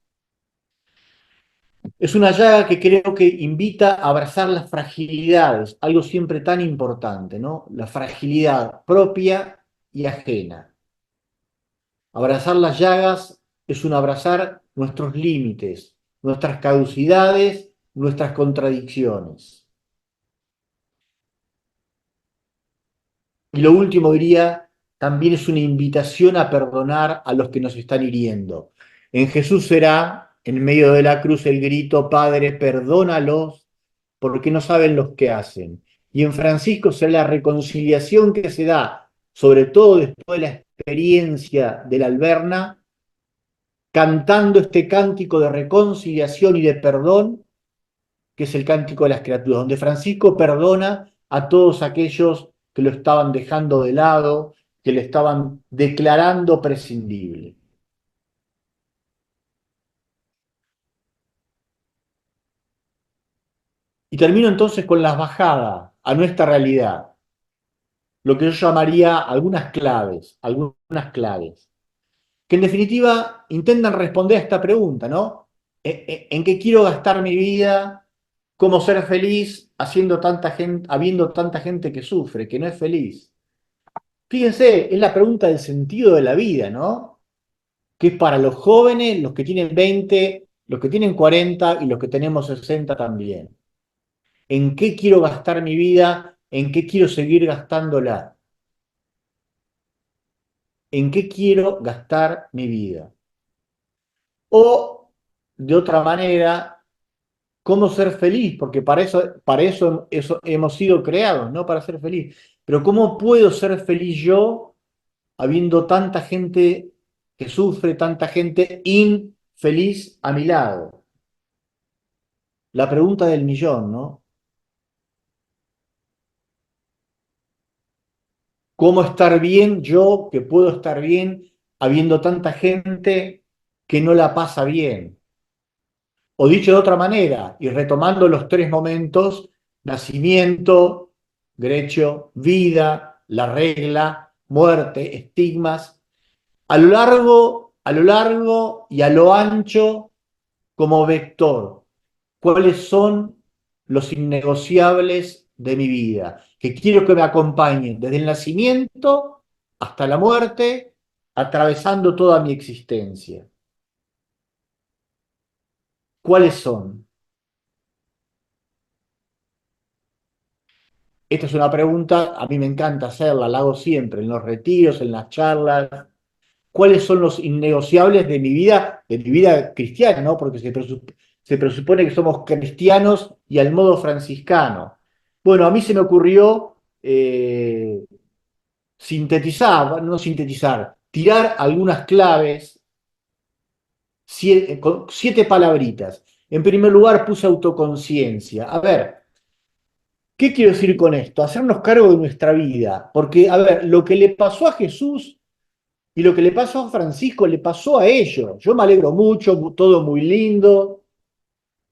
Es una llaga que creo que invita a abrazar las fragilidades, algo siempre tan importante, ¿no? La fragilidad propia y ajena. Abrazar las llagas es un abrazar nuestros límites, nuestras caducidades, nuestras contradicciones. Y lo último diría, también es una invitación a perdonar a los que nos están hiriendo. En Jesús será, en medio de la cruz, el grito, Padre, perdónalos, porque no saben lo que hacen. Y en Francisco será la reconciliación que se da, sobre todo después de la experiencia de la Alberna, cantando este cántico de reconciliación y de perdón, que es el cántico de las criaturas, donde Francisco perdona a todos aquellos que lo estaban dejando de lado, que le estaban declarando prescindible. Y termino entonces con las bajadas a nuestra realidad, lo que yo llamaría algunas claves, que en definitiva intentan responder a esta pregunta, ¿no? ¿En qué quiero gastar mi vida? ¿Cómo ser feliz habiendo tanta gente que sufre, que no es feliz? Fíjense, es la pregunta del sentido de la vida, ¿no? Que es para los jóvenes, los que tienen 20, los que tienen 40 y los que tenemos 60 también. ¿En qué quiero gastar mi vida? ¿En qué quiero seguir gastándola? ¿En qué quiero gastar mi vida? O, de otra manera, ¿cómo ser feliz? Porque para eso hemos sido creados, ¿no? Para ser feliz. Pero ¿cómo puedo ser feliz yo habiendo tanta gente que sufre, tanta gente infeliz a mi lado? La pregunta del millón, ¿no? ¿Cómo estar bien yo, que puedo estar bien, habiendo tanta gente que no la pasa bien? O dicho de otra manera, y retomando los tres momentos, nacimiento, derecho, vida, la regla, muerte, estigmas, a lo largo y a lo ancho como vector. ¿Cuáles son los innegociables de mi vida? Que quiero que me acompañen desde el nacimiento hasta la muerte, atravesando toda mi existencia. ¿Cuáles son? Esta es una pregunta, a mí me encanta hacerla, la hago siempre, en los retiros, en las charlas. ¿Cuáles son los innegociables de mi vida cristiana, ¿no? Porque se presupone que somos cristianos y al modo franciscano. Bueno, a mí se me ocurrió sintetizar, no sintetizar, tirar algunas claves, con 7 palabritas. En primer lugar, puse autoconciencia. A ver, ¿qué quiero decir con esto? Hacernos cargo de nuestra vida. Porque, a ver, lo que le pasó a Jesús y lo que le pasó a Francisco le pasó a ellos. Yo me alegro mucho, todo muy lindo.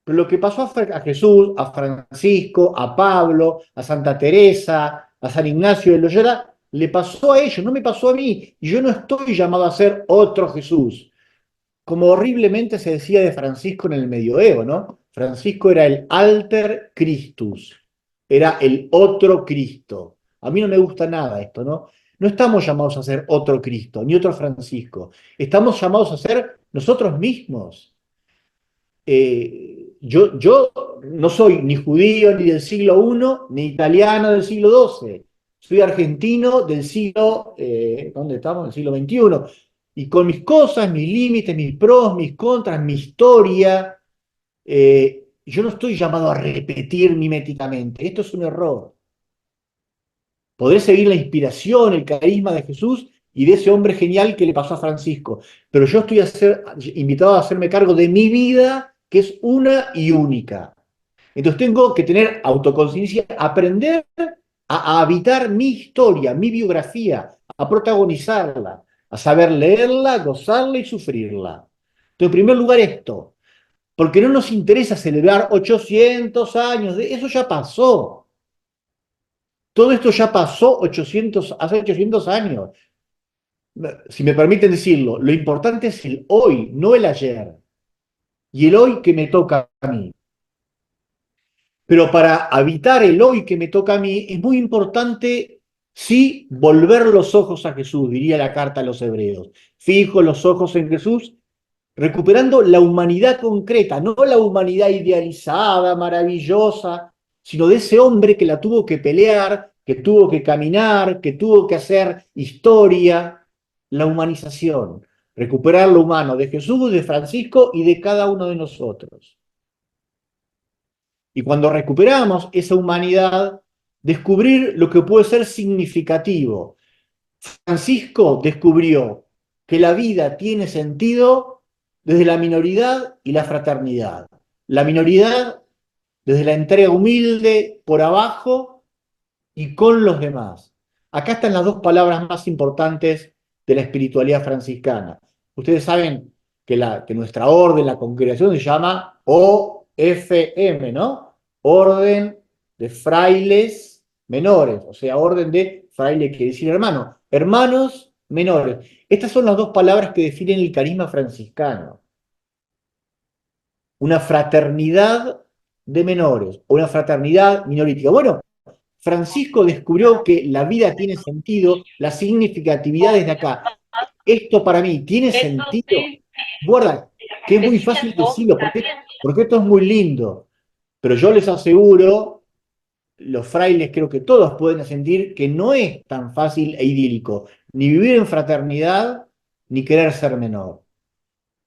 Pero lo que pasó a Jesús, a Francisco, a Pablo, a Santa Teresa, a San Ignacio de Loyola, le pasó a ellos, no me pasó a mí. Y yo no estoy llamado a ser otro Jesús, como horriblemente se decía de Francisco en el medioevo, ¿no? Francisco era el alter Christus, era el otro Cristo. A mí no me gusta nada esto, ¿no? No estamos llamados a ser otro Cristo, ni otro Francisco. Estamos llamados a ser nosotros mismos. Yo no soy ni judío ni del siglo I, ni italiano del siglo XII. Soy argentino del siglo, ¿dónde estamos? Del siglo XXI. Y con mis cosas, mis límites, mis pros, mis contras, mi historia, yo no estoy llamado a repetir miméticamente. Esto es un error. Poder seguir la inspiración, el carisma de Jesús y de ese hombre genial que le pasó a Francisco. Pero yo estoy invitado a hacerme cargo de mi vida, que es una y única. Entonces tengo que tener autoconciencia, aprender a habitar mi historia, mi biografía, a protagonizarla, a saber leerla, gozarla y sufrirla. Entonces, en primer lugar, esto, porque no nos interesa celebrar 800 años, eso ya pasó. Todo esto ya pasó hace 800 años. Si me permiten decirlo, lo importante es el hoy, no el ayer. Y el hoy que me toca a mí. Pero para habitar el hoy que me toca a mí, es muy importante, sí, volver los ojos a Jesús, diría la carta a los hebreos. Fijo los ojos en Jesús, recuperando la humanidad concreta, no la humanidad idealizada, maravillosa, sino de ese hombre que la tuvo que pelear, que tuvo que caminar, que tuvo que hacer historia, la humanización. Recuperar lo humano de Jesús, de Francisco y de cada uno de nosotros. Y cuando recuperamos esa humanidad, descubrir lo que puede ser significativo. Francisco descubrió que la vida tiene sentido desde la minoridad y la fraternidad. La minoridad desde la entrega humilde por abajo y con los demás. Acá están las dos palabras más importantes de la espiritualidad franciscana. Ustedes saben que nuestra orden, la congregación, se llama OFM, ¿no? Orden de Frailes Menores, o sea, orden de fraile quiere decir hermano. Hermanos menores. Estas son las dos palabras que definen el carisma franciscano. Una fraternidad de menores o una fraternidad minorítica. Bueno, Francisco descubrió que la vida tiene sentido, la significatividad desde acá. Esto para mí tiene sentido. Guarda, que es muy fácil decirlo, porque esto es muy lindo. Pero yo les aseguro, los frailes creo que todos pueden sentir que no es tan fácil e idílico, ni vivir en fraternidad, ni querer ser menor.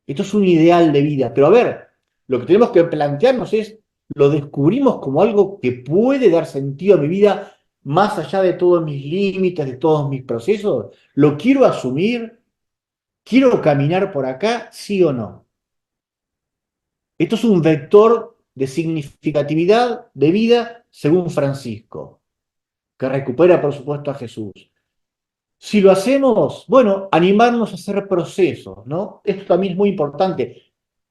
Esto es un ideal de vida. Pero a ver, lo que tenemos que plantearnos es, ¿lo descubrimos como algo que puede dar sentido a mi vida más allá de todos mis límites, de todos mis procesos? ¿Lo quiero asumir? ¿Quiero caminar por acá? ¿Sí o no? Esto es un vector de significatividad de vida según Francisco, que recupera, por supuesto, a Jesús. Si lo hacemos, bueno, animarnos a hacer procesos, ¿no? Esto también es muy importante.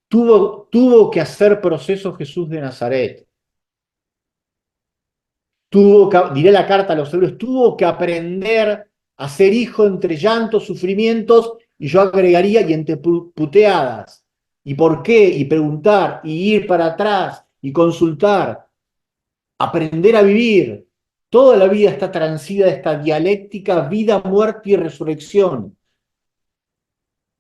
Tuvo que hacer procesos Jesús de Nazaret. Diré la carta a los hebreos, tuvo que aprender a ser hijo entre llantos, sufrimientos, y yo agregaría, y entre puteadas. ¿Y por qué? Y preguntar, y ir para atrás, y consultar, aprender a vivir. Toda la vida está transida de esta dialéctica, vida, muerte y resurrección.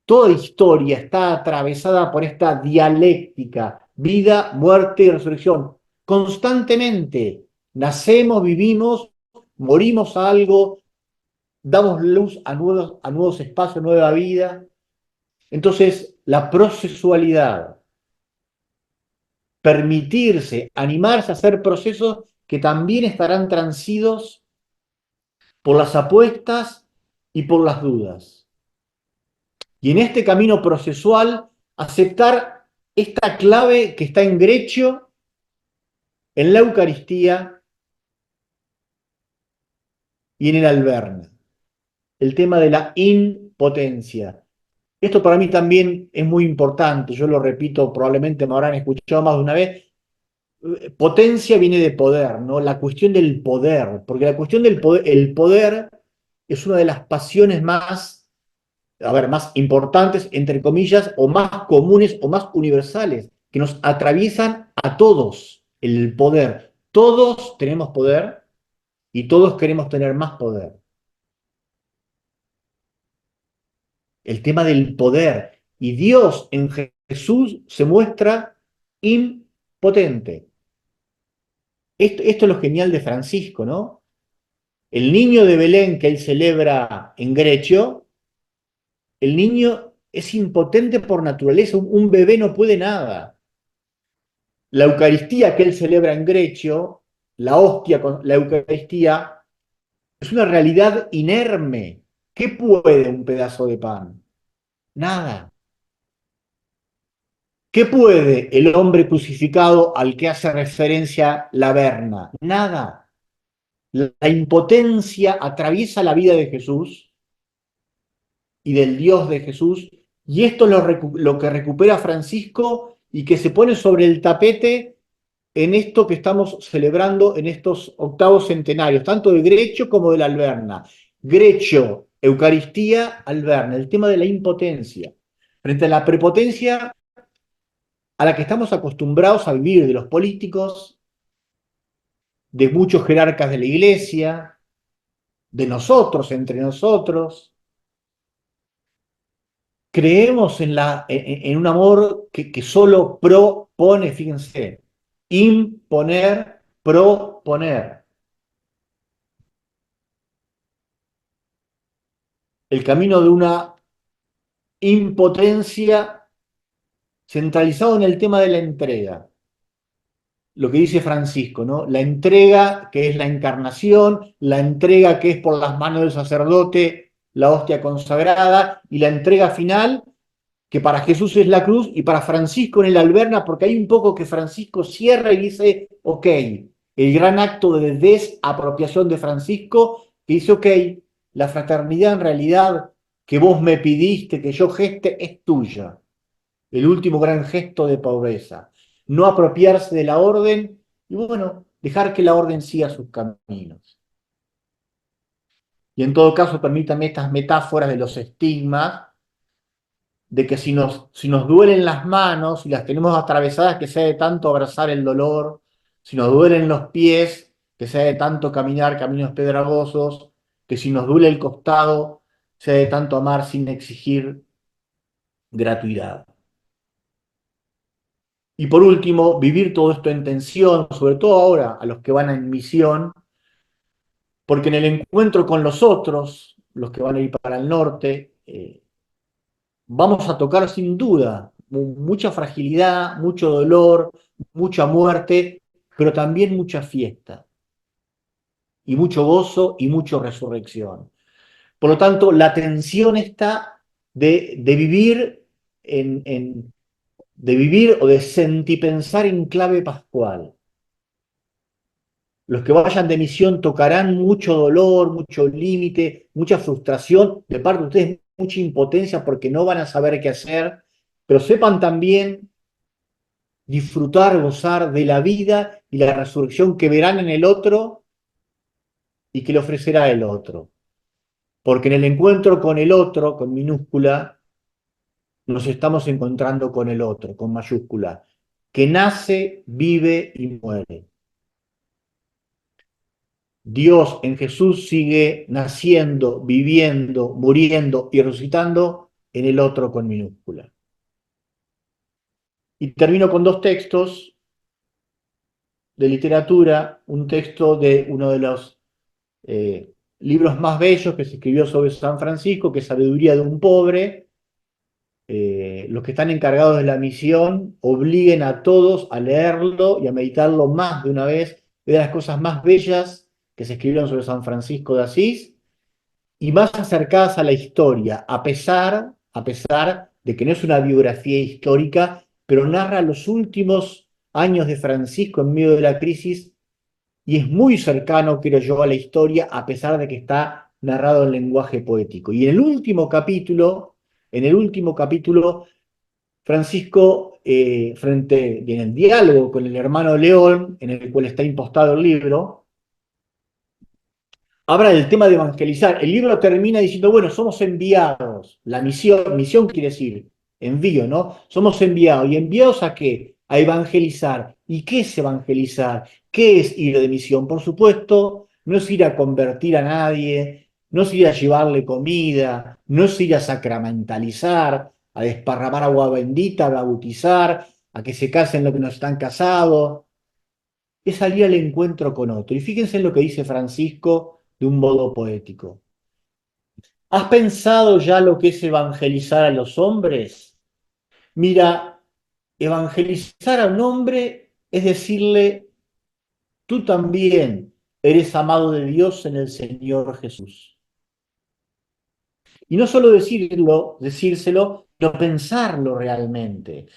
Toda historia está atravesada por esta dialéctica, vida, muerte y resurrección. Constantemente nacemos, vivimos, morimos a algo, damos luz a nuevos espacios, nueva vida. Entonces, la procesualidad, permitirse, animarse a hacer procesos que también estarán transidos por las apuestas y por las dudas. Y en este camino procesual, aceptar esta clave que está en Grecio, en la Eucaristía y en el Alberna. El tema de la impotencia. Esto para mí también es muy importante, yo lo repito, probablemente me habrán escuchado más de una vez. Potencia viene de poder, ¿no? La cuestión del poder, porque la cuestión del poder, el poder es una de las pasiones más, a ver, más importantes, entre comillas, o más comunes o más universales, que nos atraviesan a todos, el poder. Todos tenemos poder y todos queremos tener más poder. El tema del poder. Y Dios en Jesús se muestra impotente. Esto es lo genial de Francisco, ¿no? El niño de Belén que él celebra en Grecio, el niño es impotente por naturaleza, un bebé no puede nada. La Eucaristía que él celebra en Grecio, la hostia con la Eucaristía, es una realidad inerme. ¿Qué puede un pedazo de pan? Nada. ¿Qué puede el hombre crucificado al que hace referencia la Verna? Nada. La impotencia atraviesa la vida de Jesús y del Dios de Jesús. Y esto es lo que recupera Francisco y que se pone sobre el tapete en esto que estamos celebrando en estos octavos centenarios, tanto de Grecho como de la Alberna. Grecho, Eucaristía, Alberna, el tema de la impotencia. Frente a la prepotencia a la que estamos acostumbrados a vivir de los políticos, de muchos jerarcas de la iglesia, de nosotros, entre nosotros. Creemos en un amor que solo propone, fíjense, imponer, proponer. El camino de una impotencia centralizado en el tema de la entrega. Lo que dice Francisco, ¿no? La entrega que es la encarnación, la entrega que es por las manos del sacerdote, la hostia consagrada, y la entrega final que para Jesús es la cruz y para Francisco en el Alberna, porque hay un poco que Francisco cierra y dice, ok, el gran acto de desapropiación de Francisco, que dice, ok, la fraternidad en realidad que vos me pidiste que yo geste es tuya. El último gran gesto de pobreza. No apropiarse de la orden y bueno, dejar que la orden siga sus caminos. Y en todo caso, permítame estas metáforas de los estigmas, de que si nos duelen las manos y las tenemos atravesadas, que sea de tanto abrazar el dolor, si nos duelen los pies, que sea de tanto caminar caminos pedregosos, que si nos duele el costado, sea de tanto amar sin exigir gratuidad. Y por último, vivir todo esto en tensión, sobre todo ahora a los que van en misión, porque en el encuentro con los otros, los que van a ir para el norte, vamos a tocar sin duda mucha fragilidad, mucho dolor, mucha muerte, pero también mucha fiesta, y mucho gozo y mucha resurrección. Por lo tanto, la tensión está de vivir de vivir o de sentipensar en clave pascual. Los que vayan de misión tocarán mucho dolor, mucho límite, mucha frustración, de parte de ustedes mucha impotencia porque no van a saber qué hacer, pero sepan también disfrutar, gozar de la vida y la resurrección que verán en el otro y que le ofrecerá el otro. Porque en el encuentro con el otro, con minúscula, nos estamos encontrando con el otro, con mayúscula, que nace, vive y muere. Dios en Jesús sigue naciendo, viviendo, muriendo y resucitando en el otro con minúscula. Y termino con dos textos de literatura, un texto de uno de los libros más bellos que se escribió sobre San Francisco, que es Sabiduría de un pobre. Los que están encargados de la misión obliguen a todos a leerlo y a meditarlo más de una vez. Es de las cosas más bellas que se escribieron sobre San Francisco de Asís y más acercadas a la historia, a pesar de que no es una biografía histórica, pero narra los últimos años de Francisco en medio de la crisis y es muy cercano, creo yo, a la historia, a pesar de que está narrado en lenguaje poético. Y en el último capítulo, Francisco, en el diálogo con el hermano León, en el cual está impostado el libro, habla del tema de evangelizar. El libro termina diciendo, bueno, somos enviados. La misión quiere decir envío, ¿no? Somos enviados. ¿Y enviados a qué? A evangelizar. ¿Y qué es evangelizar? ¿Qué es ir de misión? Por supuesto, no es ir a convertir a nadie, no es ir a llevarle comida, no es ir a sacramentalizar, a desparramar agua bendita, a bautizar, a que se casen los que no están casados, es salir al encuentro con otro. Y fíjense en lo que dice Francisco de un modo poético. ¿Has pensado ya lo que es evangelizar a los hombres? Mira, evangelizar a un hombre es decirle, tú también eres amado de Dios en el Señor Jesús. Y no solo decírselo, sino pensarlo realmente.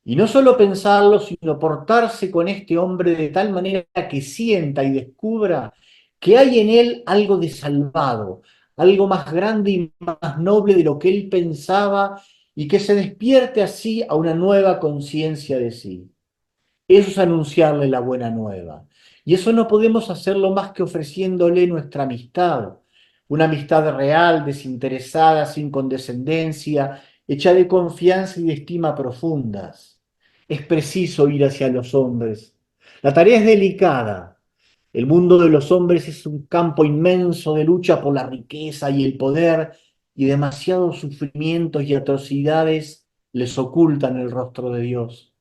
Y no solo pensarlo, sino portarse con este hombre de tal manera que sienta y descubra que hay en él algo de salvado, algo más grande y más noble de lo que él pensaba y que se despierte así a una nueva conciencia de sí. Eso es anunciarle la buena nueva. Y eso no podemos hacerlo más que ofreciéndole nuestra amistad, una amistad real, desinteresada, sin condescendencia, hecha de confianza y de estima profundas. Es preciso ir hacia los hombres. La tarea es delicada. El mundo de los hombres es un campo inmenso de lucha por la riqueza y el poder, y demasiados sufrimientos y atrocidades les ocultan el rostro de Dios.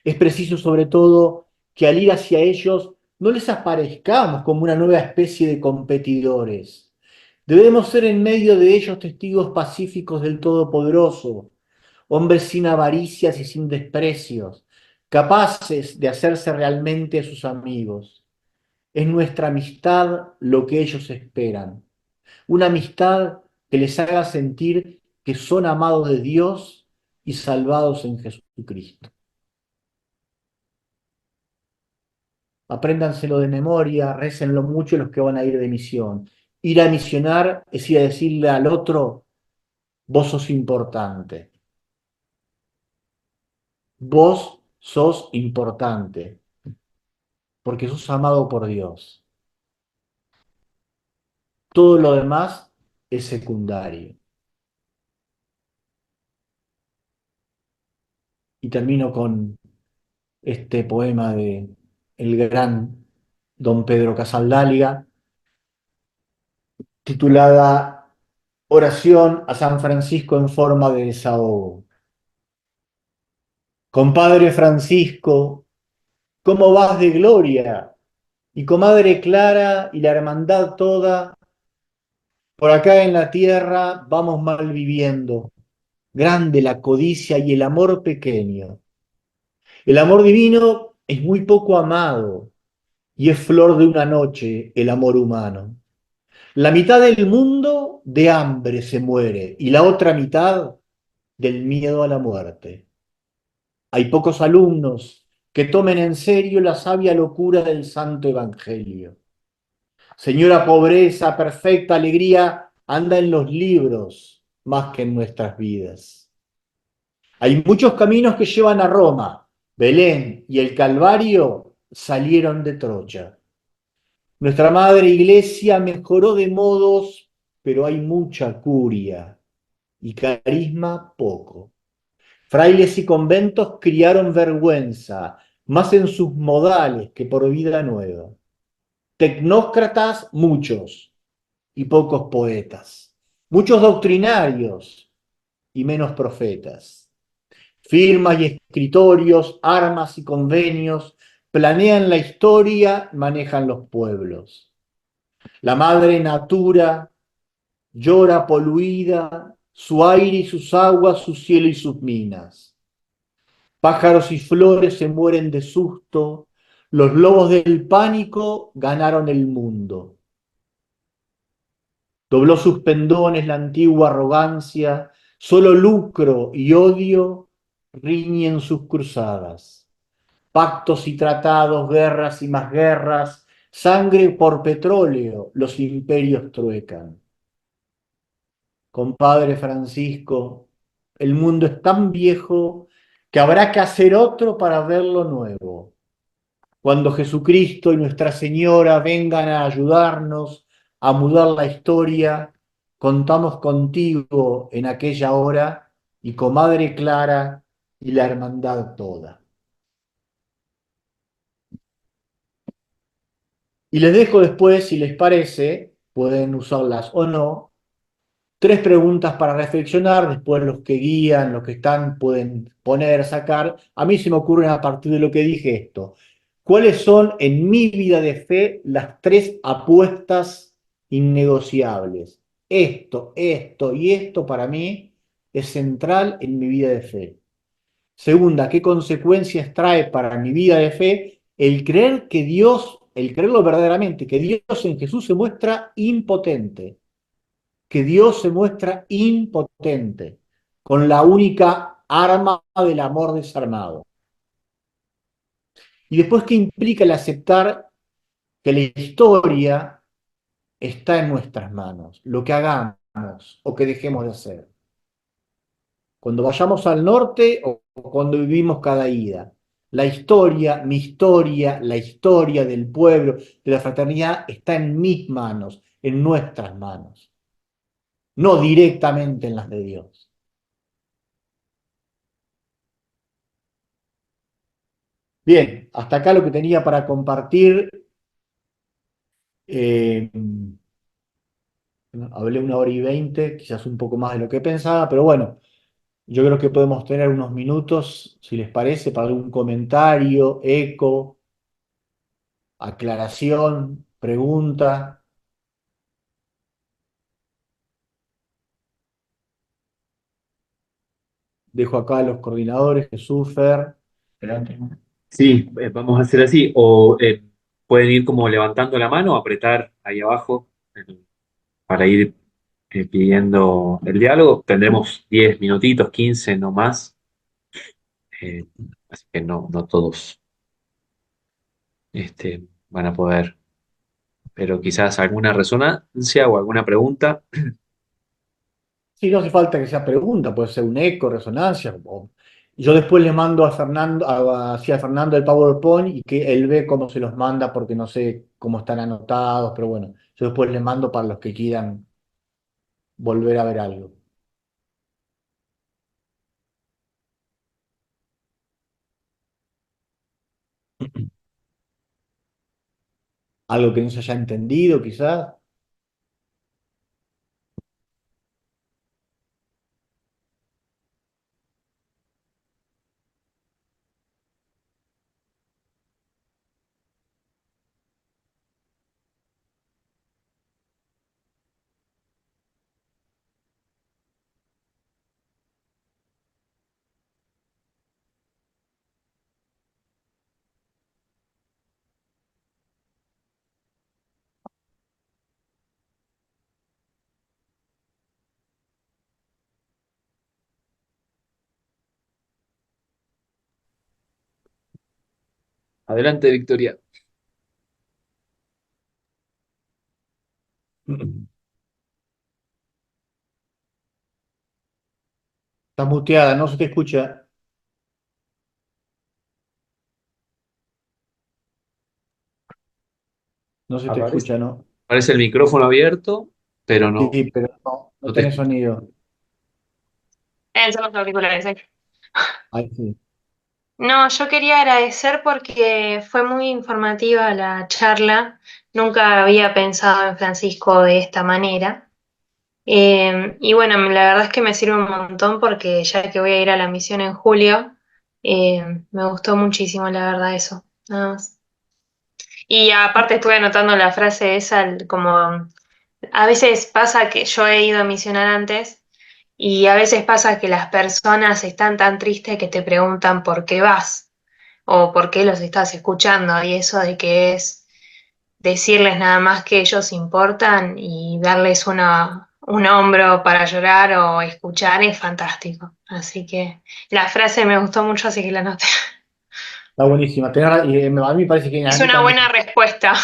Es preciso, sobre todo, que al ir hacia ellos no les aparezcamos como una nueva especie de competidores. Debemos ser en medio de ellos testigos pacíficos del Todopoderoso, hombres sin avaricias y sin desprecios, capaces de hacerse realmente sus amigos. Es nuestra amistad lo que ellos esperan, una amistad que les haga sentir que son amados de Dios y salvados en Jesucristo. Apréndanselo de memoria, récenlo mucho los que van a ir de misión. Ir a misionar es ir a decirle al otro, vos sos importante, vos sos importante, porque sos amado por Dios. Todo lo demás es secundario. Y termino con este poema de el gran don Pedro Casaldáliga, titulada Oración a San Francisco en forma de desahogo. Compadre Francisco, ¿cómo vas de gloria? Y comadre Clara y la hermandad toda, por acá en la tierra vamos mal viviendo. Grande la codicia y el amor pequeño. El amor divino es muy poco amado y es flor de una noche el amor humano. La mitad del mundo de hambre se muere y la otra mitad del miedo a la muerte. Hay pocos alumnos que tomen en serio la sabia locura del Santo Evangelio. Señora pobreza, perfecta alegría, anda en los libros más que en nuestras vidas. Hay muchos caminos que llevan a Roma. Belén y el Calvario salieron de Troya. Nuestra madre iglesia mejoró de modos, pero hay mucha curia y carisma poco. Frailes y conventos criaron vergüenza, más en sus modales que por vida nueva. Tecnócratas muchos y pocos poetas. Muchos doctrinarios y menos profetas. Firmas y escritorios, armas y convenios, planean la historia, manejan los pueblos. La madre natura llora poluida, su aire y sus aguas, su cielo y sus minas. Pájaros y flores se mueren de susto, los lobos del pánico ganaron el mundo. Dobló sus pendones la antigua arrogancia, solo lucro y odio riñen sus cruzadas. Pactos y tratados, guerras y más guerras, sangre por petróleo, los imperios truecan. Compadre Francisco, el mundo es tan viejo que habrá que hacer otro para verlo nuevo. Cuando Jesucristo y Nuestra Señora vengan a ayudarnos a mudar la historia, contamos contigo en aquella hora y comadre Clara y la hermandad toda. Y les dejo después, si les parece, pueden usarlas o no, tres preguntas para reflexionar, después los que guían, los que están, pueden poner, sacar. A mí se me ocurren a partir de lo que dije esto. ¿Cuáles son en mi vida de fe las tres apuestas innegociables? Esto y esto para mí es central en mi vida de fe. Segunda, ¿qué consecuencias trae para mi vida de fe el creer que Dios, el creerlo verdaderamente, que Dios en Jesús se muestra impotente? Que Dios se muestra impotente con la única arma del amor desarmado. Y después, ¿qué implica el aceptar que la historia está en nuestras manos, lo que hagamos o que dejemos de hacer. Cuando vayamos al norte o cuando vivimos cada ida. La historia, mi historia, la historia del pueblo, de la fraternidad, está en mis manos, en nuestras manos, no directamente en las de Dios. Bien, hasta acá lo que tenía para compartir. Eh, Hablé 1 hora y 20, quizás un poco más de lo que pensaba, pero bueno, yo creo que podemos tener unos minutos, si les parece, para algún comentario, eco, aclaración, pregunta. Dejo acá a los coordinadores, Jesús, Fer. Adelante. Sí, vamos a hacer así. O pueden ir como levantando la mano, apretar ahí abajo para ir pidiendo el diálogo. Tendremos 10 minutitos, 15 no más. eh, Así que no todos van a poder. Pero quizás alguna resonancia o alguna pregunta. Sí, no hace falta que sea pregunta, puede ser un eco, resonancia. Yo después le mando a Fernando, hacia Fernando el PowerPoint y que él ve cómo se los manda porque no sé cómo están anotados, pero bueno, yo después le mando para los que quieran volver a ver algo. Algo que no se haya entendido, quizás. Adelante, Victoria. Está muteada, no se te escucha. No se te Aparece, escucha, ¿no? aparece el micrófono abierto, pero no, Sí, pero no, no no te tenés escucho. sonido. Son los auriculares. Ahí sí. No, yo quería agradecer porque fue muy informativa la charla. Nunca había pensado en Francisco de esta manera. Y bueno, la verdad es que me sirve un montón porque ya que voy a ir a la misión en julio, me gustó muchísimo, la verdad, eso. Nada más. Y aparte estuve anotando la frase esa, como a veces pasa que yo he ido a misionar antes y a veces pasa que las personas están tan tristes que te preguntan por qué vas o por qué los estás escuchando y eso de que es decirles nada más que ellos importan y darles un hombro para llorar o escuchar es fantástico. Así que la frase me gustó mucho, así que la anoté. Está buenísima. A mí me parece que a Es mí una también. buena respuesta.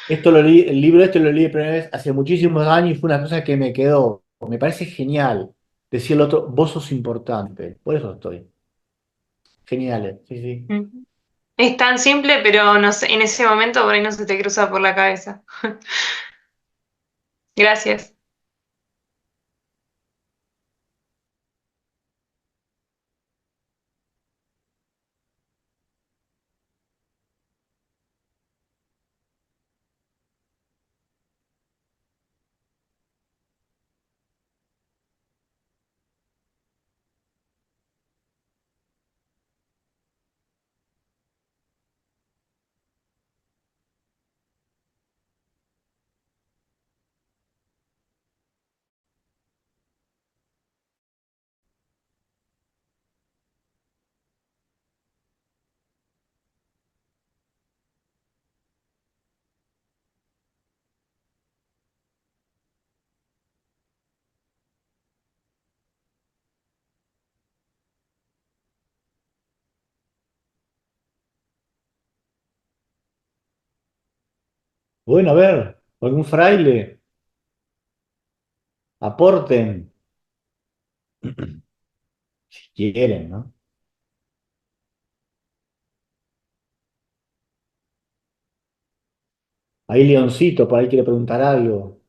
Esto lo leí, el libro este lo leí la primera vez hace muchísimos años y fue una cosa que me quedó. Me parece genial decir al otro, vos sos importante. Por eso estoy. Genial, sí, sí. Ujú. Es tan simple, pero no sé, en ese momento por ahí no se te cruza por la cabeza. Gracias. Bueno, a ver. ¿Algún fraile? Aporten, si quieren, ¿no? Ahí Leoncito, por ahí quiere preguntar algo.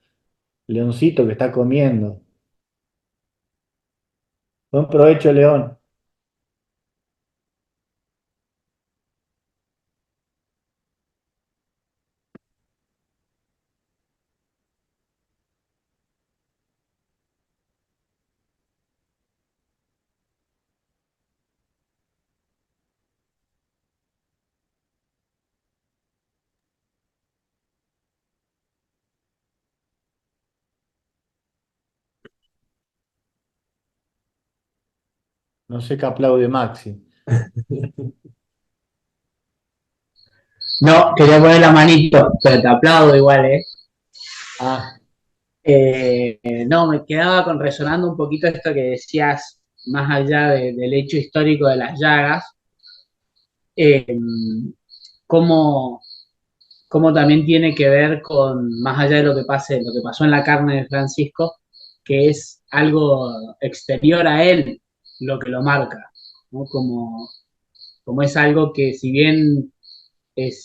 Leoncito que está comiendo. Buen provecho, León. No sé qué aplaude Maxi. No, quería poner la manito, pero te aplaudo igual, ¿eh? Ah, No, me quedaba con resonando un poquito esto que decías, más allá del hecho histórico de las llagas, eh, cómo, cómo también tiene que ver con, más allá de lo que pase, lo que pasó en la carne de Francisco, que es algo exterior a él lo que lo marca, ¿no? Como es algo que si bien es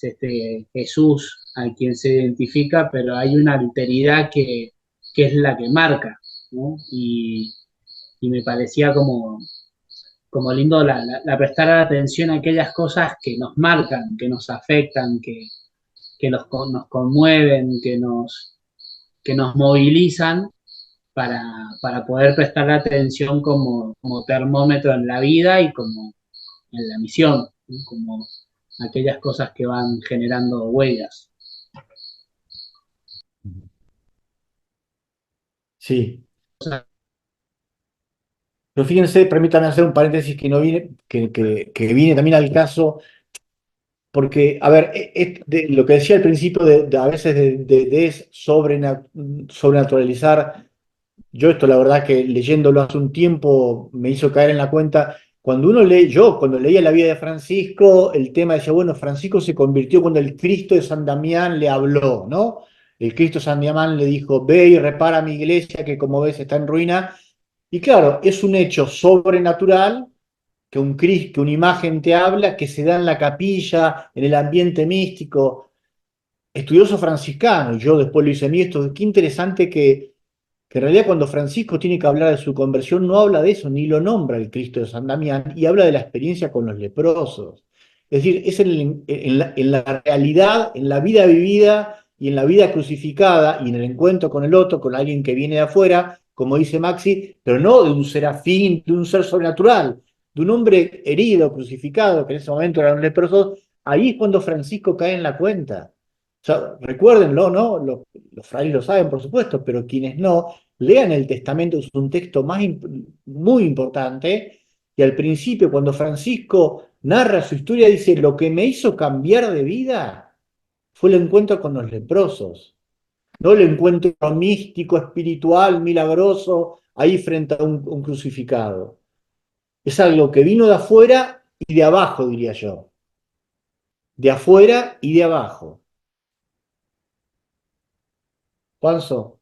Jesús a quien se identifica, pero hay una alteridad que es la que marca, ¿no? Y me parecía como lindo la prestar atención a aquellas cosas que nos marcan, que nos afectan, que nos conmueven, que nos movilizan para poder prestar atención como termómetro en la vida y como en la misión, ¿no? Como aquellas cosas que van generando huellas. sí. Pero fíjense, permítanme hacer un paréntesis que no viene, que viene también al caso, porque, a ver, lo que decía al principio a veces de sobrenaturalizar. Yo esto, la verdad que leyéndolo hace un tiempo me hizo caer en la cuenta, cuando uno lee, yo cuando leía la vida de Francisco, el tema decía, bueno, Francisco se convirtió cuando el Cristo de San Damián le habló, ¿no? El Cristo de San Damián le dijo, ve y repara mi iglesia que como ves está en ruina. Y claro, es un hecho sobrenatural que un Cristo, que una imagen te habla, que se da en la capilla, en el ambiente místico. Estudioso franciscano, y yo después lo hice esto, qué interesante que en realidad cuando Francisco tiene que hablar de su conversión no habla de eso, ni lo nombra el Cristo de San Damián, y habla de la experiencia con los leprosos. Es decir, es en la realidad, en la vida vivida y en la vida crucificada y en el encuentro con el otro, con alguien que viene de afuera, como dice Maxi, pero no de un serafín, de un ser sobrenatural, de un hombre herido, crucificado, que en ese momento eran leprosos, ahí es cuando Francisco cae en la cuenta. O sea, recuérdenlo, ¿no? Los frailes lo saben, por supuesto, pero quienes no, lean el Testamento, es un texto muy importante, y al principio, cuando Francisco narra su historia, dice, lo que me hizo cambiar de vida fue el encuentro con los leprosos, no el encuentro místico, espiritual, milagroso, ahí frente a un crucificado. Es algo que vino de afuera y de abajo, diría yo. De afuera y de abajo. Juanzo.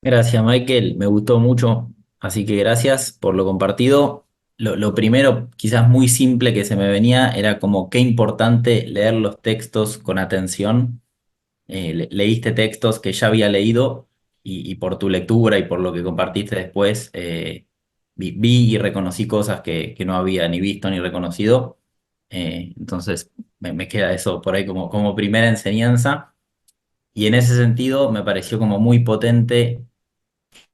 Gracias, Michael. Me gustó mucho. Así que gracias por lo compartido. Lo primero, quizás muy simple que se me venía, era como qué importante leer los textos con atención. Leíste textos que ya había leído y por tu lectura y por lo que compartiste después, vi y reconocí cosas que no había ni visto ni reconocido. Entonces me queda eso por ahí como primera enseñanza. Y en ese sentido me pareció como muy potente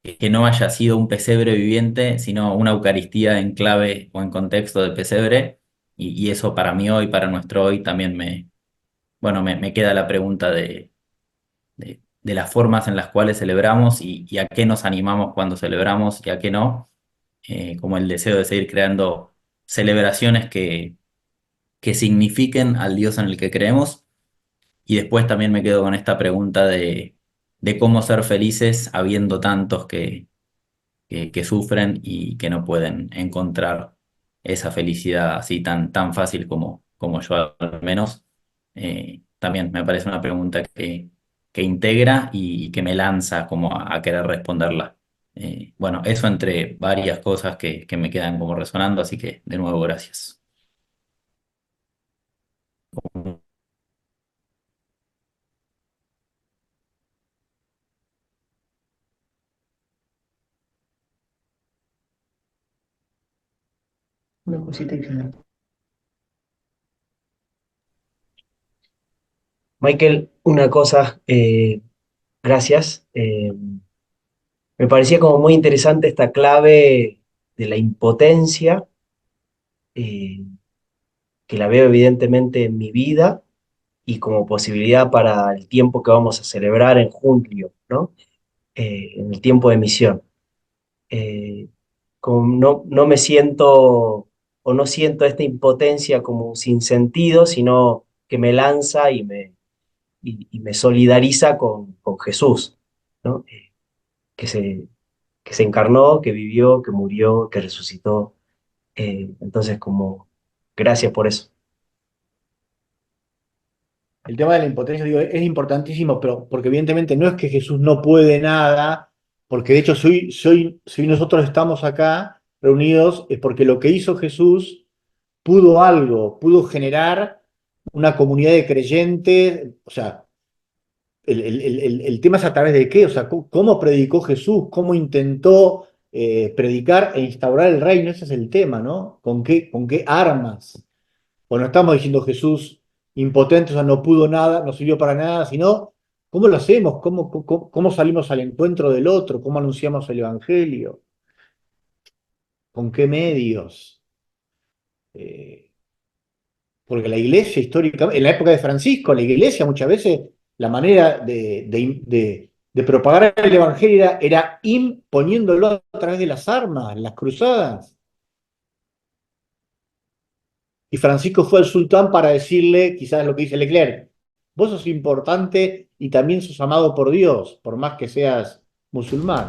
que no haya sido un pesebre viviente, sino una Eucaristía en clave o en contexto de pesebre. Y eso para mí hoy, para nuestro hoy, también me queda la pregunta de las formas en las cuales celebramos y a qué nos animamos cuando celebramos y a qué no, como el deseo de seguir creando celebraciones que signifiquen al Dios en el que creemos. Y después también me quedo con esta pregunta de cómo ser felices habiendo tantos que sufren y que no pueden encontrar esa felicidad así tan fácil como yo al menos. también me parece una pregunta que integra y que me lanza como a querer responderla. Bueno, eso entre varias cosas que me quedan como resonando, así que de nuevo, gracias. Una cosita adicional. Michael, una cosa, gracias. Me parecía como muy interesante esta clave de la impotencia, eh, que la veo evidentemente en mi vida y como posibilidad para el tiempo que vamos a celebrar en julio, ¿no? En el tiempo de misión. Eh, Como no me siento o no siento esta impotencia como sin sentido, sino que me lanza y me solidariza con Jesús, ¿no? Que se, que se encarnó, que vivió, que murió, que resucitó. Entonces, como, gracias por eso. El tema de la impotencia, digo, es importantísimo, pero porque evidentemente no es que Jesús no puede nada, porque de hecho si nosotros estamos acá reunidos, es porque lo que hizo Jesús pudo algo, pudo generar una comunidad de creyentes, o sea, el tema es a través de qué, o sea, cómo predicó Jesús, cómo intentó predicar e instaurar el reino, ese es el tema, ¿no? Con qué armas? O no estamos diciendo Jesús impotente, o sea, no pudo nada, no sirvió para nada, sino cómo lo hacemos, cómo salimos al encuentro del otro, cómo anunciamos el Evangelio, con qué medios. Eh, Porque la iglesia históricamente, en la época de Francisco, la iglesia muchas veces, la manera de propagar el evangelio era imponiéndolo a través de las armas, las cruzadas. Y Francisco fue al sultán para decirle, quizás lo que dice Leclerc, vos sos importante y también sos amado por Dios, por más que seas musulmán.